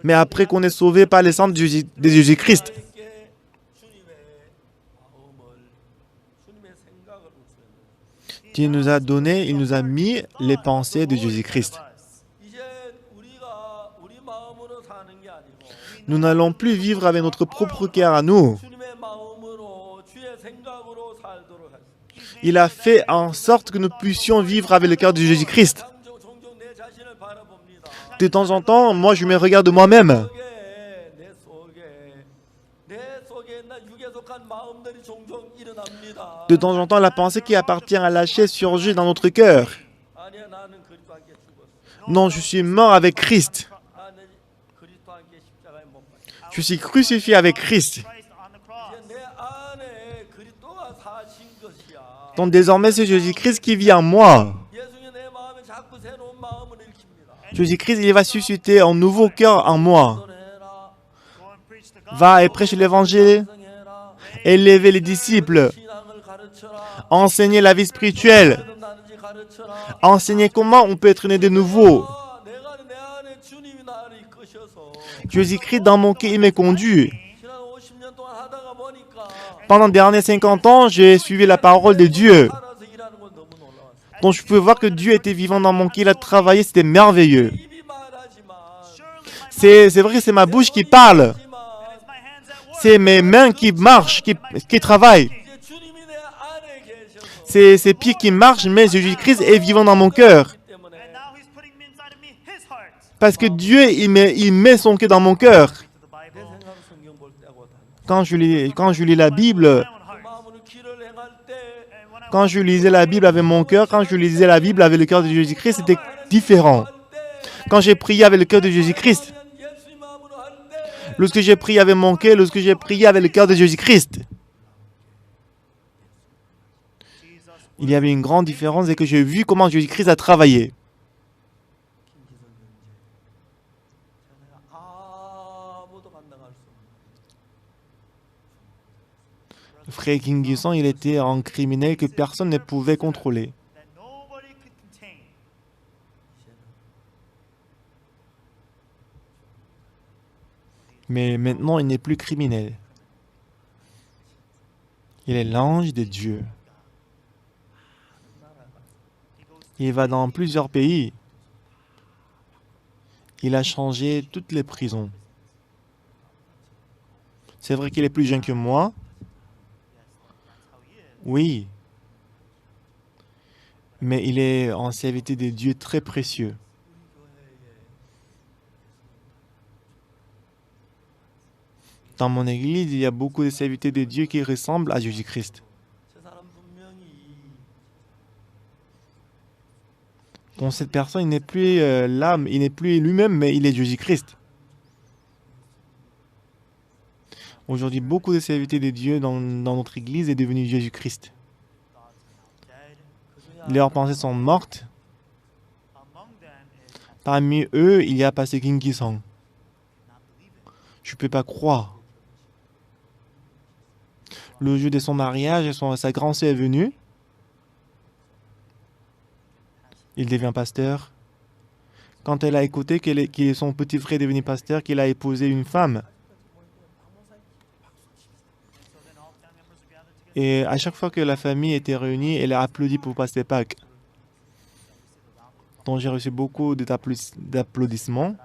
Mais après qu'on est sauvé par le sang de Jésus-Christ, il nous a donné, il nous a mis les pensées de Jésus-Christ. Nous n'allons plus vivre avec notre propre cœur à nous. Il a fait en sorte que nous puissions vivre avec le cœur de Jésus-Christ. De temps en temps, moi, je me regarde moi-même. De temps en temps, la pensée qui appartient à la chair surgit dans notre cœur. Non, je suis mort avec Christ. Je suis crucifié avec Christ. Donc désormais, c'est Jésus-Christ qui vit en moi. Jésus-Christ, il va susciter un nouveau cœur en moi. Va et prêche l'évangile, élever les disciples, enseigner la vie spirituelle, enseigner comment on peut être né de nouveau. Jésus-Christ, dans mon cœur, il me conduit. Pendant les derniers 50 ans, j'ai suivi la parole de Dieu. Donc je pouvais voir que Dieu était vivant dans mon cœur, il a travaillé, c'était merveilleux. C'est vrai que c'est ma bouche qui parle. C'est mes mains qui marchent, qui travaillent. C'est ses pieds qui marchent, mais Jésus-Christ est vivant dans mon cœur. Parce que Dieu, il met son cœur dans mon cœur. Quand je lis la Bible, quand je lisais la Bible avec mon cœur, quand je lisais la Bible avec le cœur de Jésus-Christ, c'était différent. Quand j'ai prié avec le cœur de Jésus-Christ, lorsque j'ai prié avec mon cœur, lorsque j'ai prié avec le cœur de Jésus-Christ, il y avait une grande différence et que j'ai vu comment Jésus-Christ a travaillé. Frère Kim Il-sung, il était un criminel que personne ne pouvait contrôler. Mais maintenant, il n'est plus criminel. Il est l'ange de Dieu. Il va dans plusieurs pays. Il a changé toutes les prisons. C'est vrai qu'il est plus jeune que moi. Oui. Mais il est en serviteur de Dieu très précieux. Dans mon église, il y a beaucoup de serviteurs de Dieu qui ressemblent à Jésus-Christ. Donc cette personne, il n'est plus l'âme, il n'est plus lui-même, mais il est Jésus-Christ. Aujourd'hui, beaucoup de serviteurs de Dieu dans notre église est devenu Jésus-Christ. Leurs pensées sont mortes. Parmi eux, il y a Pasteur Kim Il-sung. Je ne peux pas croire. Le jour de son mariage, sa grande sœur est venue. Il devient pasteur. Quand elle a écouté que son petit frère est devenu pasteur, qu'il a épousé une femme. Et à chaque fois que la famille était réunie, elle a applaudi pour Pasteur Park. Donc j'ai reçu beaucoup d'applaudissements.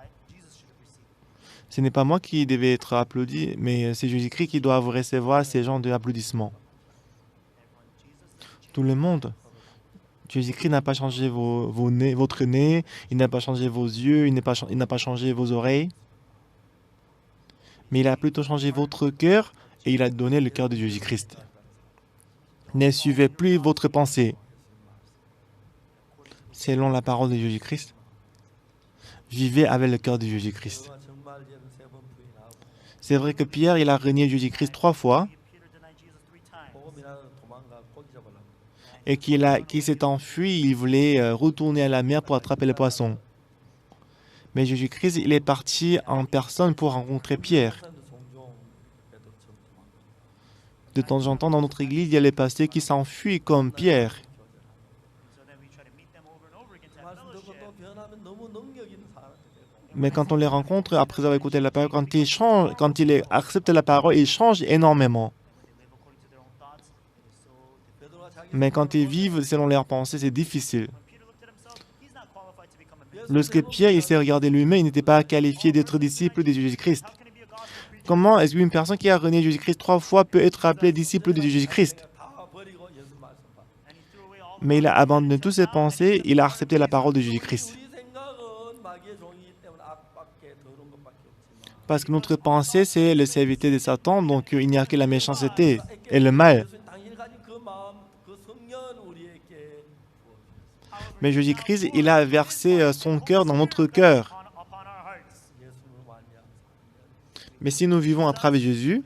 Ce n'est pas moi qui devais être applaudi, mais c'est Jésus-Christ qui doit recevoir ces genres d'applaudissements. Tout le monde. Jésus-Christ n'a pas changé votre nez, il n'a pas changé vos yeux, il n'a pas changé vos oreilles. Mais il a plutôt changé votre cœur et il a donné le cœur de Jésus-Christ. Ne suivez plus votre pensée. Selon la parole de Jésus-Christ, vivez avec le cœur de Jésus-Christ. C'est vrai que Pierre, il a renié Jésus-Christ 3 fois et qu'il s'est enfui, il voulait retourner à la mer pour attraper les poissons. Mais Jésus-Christ, il est parti en personne pour rencontrer Pierre. De temps en temps, dans notre église, il y a les pasteurs qui s'enfuient comme Pierre. Mais quand on les rencontre, après avoir écouté la parole, quand ils acceptent la parole, ils changent énormément. Mais quand ils vivent selon leurs pensées, c'est difficile. Lorsque Pierre il s'est regardé lui-même, il n'était pas qualifié d'être disciple de Jésus-Christ. Comment est-ce qu'une personne qui a renié Jésus-Christ 3 fois peut être appelée disciple de Jésus-Christ? Mais il a abandonné toutes ses pensées, il a accepté la parole de Jésus-Christ. Parce que notre pensée, c'est le serviteur de Satan, donc il n'y a que la méchanceté et le mal. Mais Jésus-Christ, il a versé son cœur dans notre cœur. Mais si nous vivons à travers Jésus,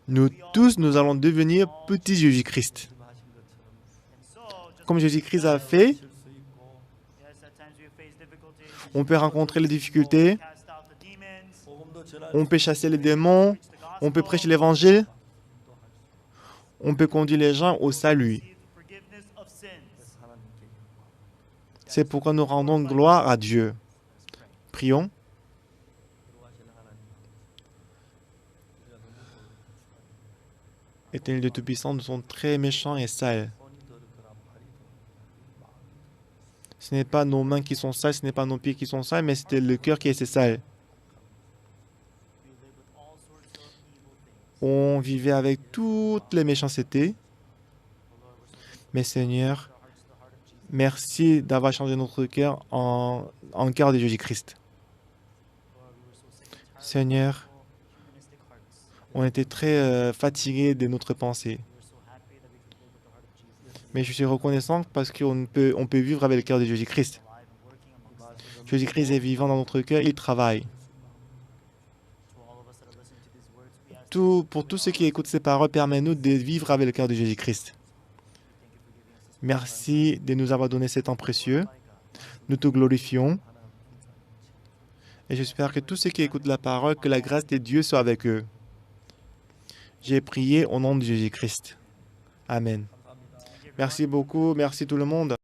nous tous, nous allons devenir petits Jésus-Christ. Comme Jésus-Christ a fait, on peut rencontrer les difficultés, on peut chasser les démons, on peut prêcher l'évangile, on peut conduire les gens au salut. C'est pourquoi nous rendons gloire à Dieu. Prions. Éternel Dieu Tout-Puissant, nous sommes très méchants et sales. Ce n'est pas nos mains qui sont sales, ce n'est pas nos pieds qui sont sales, mais c'est le cœur qui est sale. On vivait avec toutes les méchancetés. Mais Seigneur, merci d'avoir changé notre cœur en cœur de Jésus-Christ. Seigneur, on était très fatigués de notre pensée. Mais je suis reconnaissant parce qu'on peut vivre avec le cœur de Jésus-Christ. Jésus-Christ est vivant dans notre cœur, il travaille. Pour tous ceux qui écoutent ces paroles, permets-nous de vivre avec le cœur de Jésus-Christ. Merci de nous avoir donné ce temps précieux. Nous te glorifions. Et j'espère que tous ceux qui écoutent la parole, que la grâce de Dieu soit avec eux. J'ai prié au nom de Jésus-Christ. Amen. Merci beaucoup. Merci tout le monde.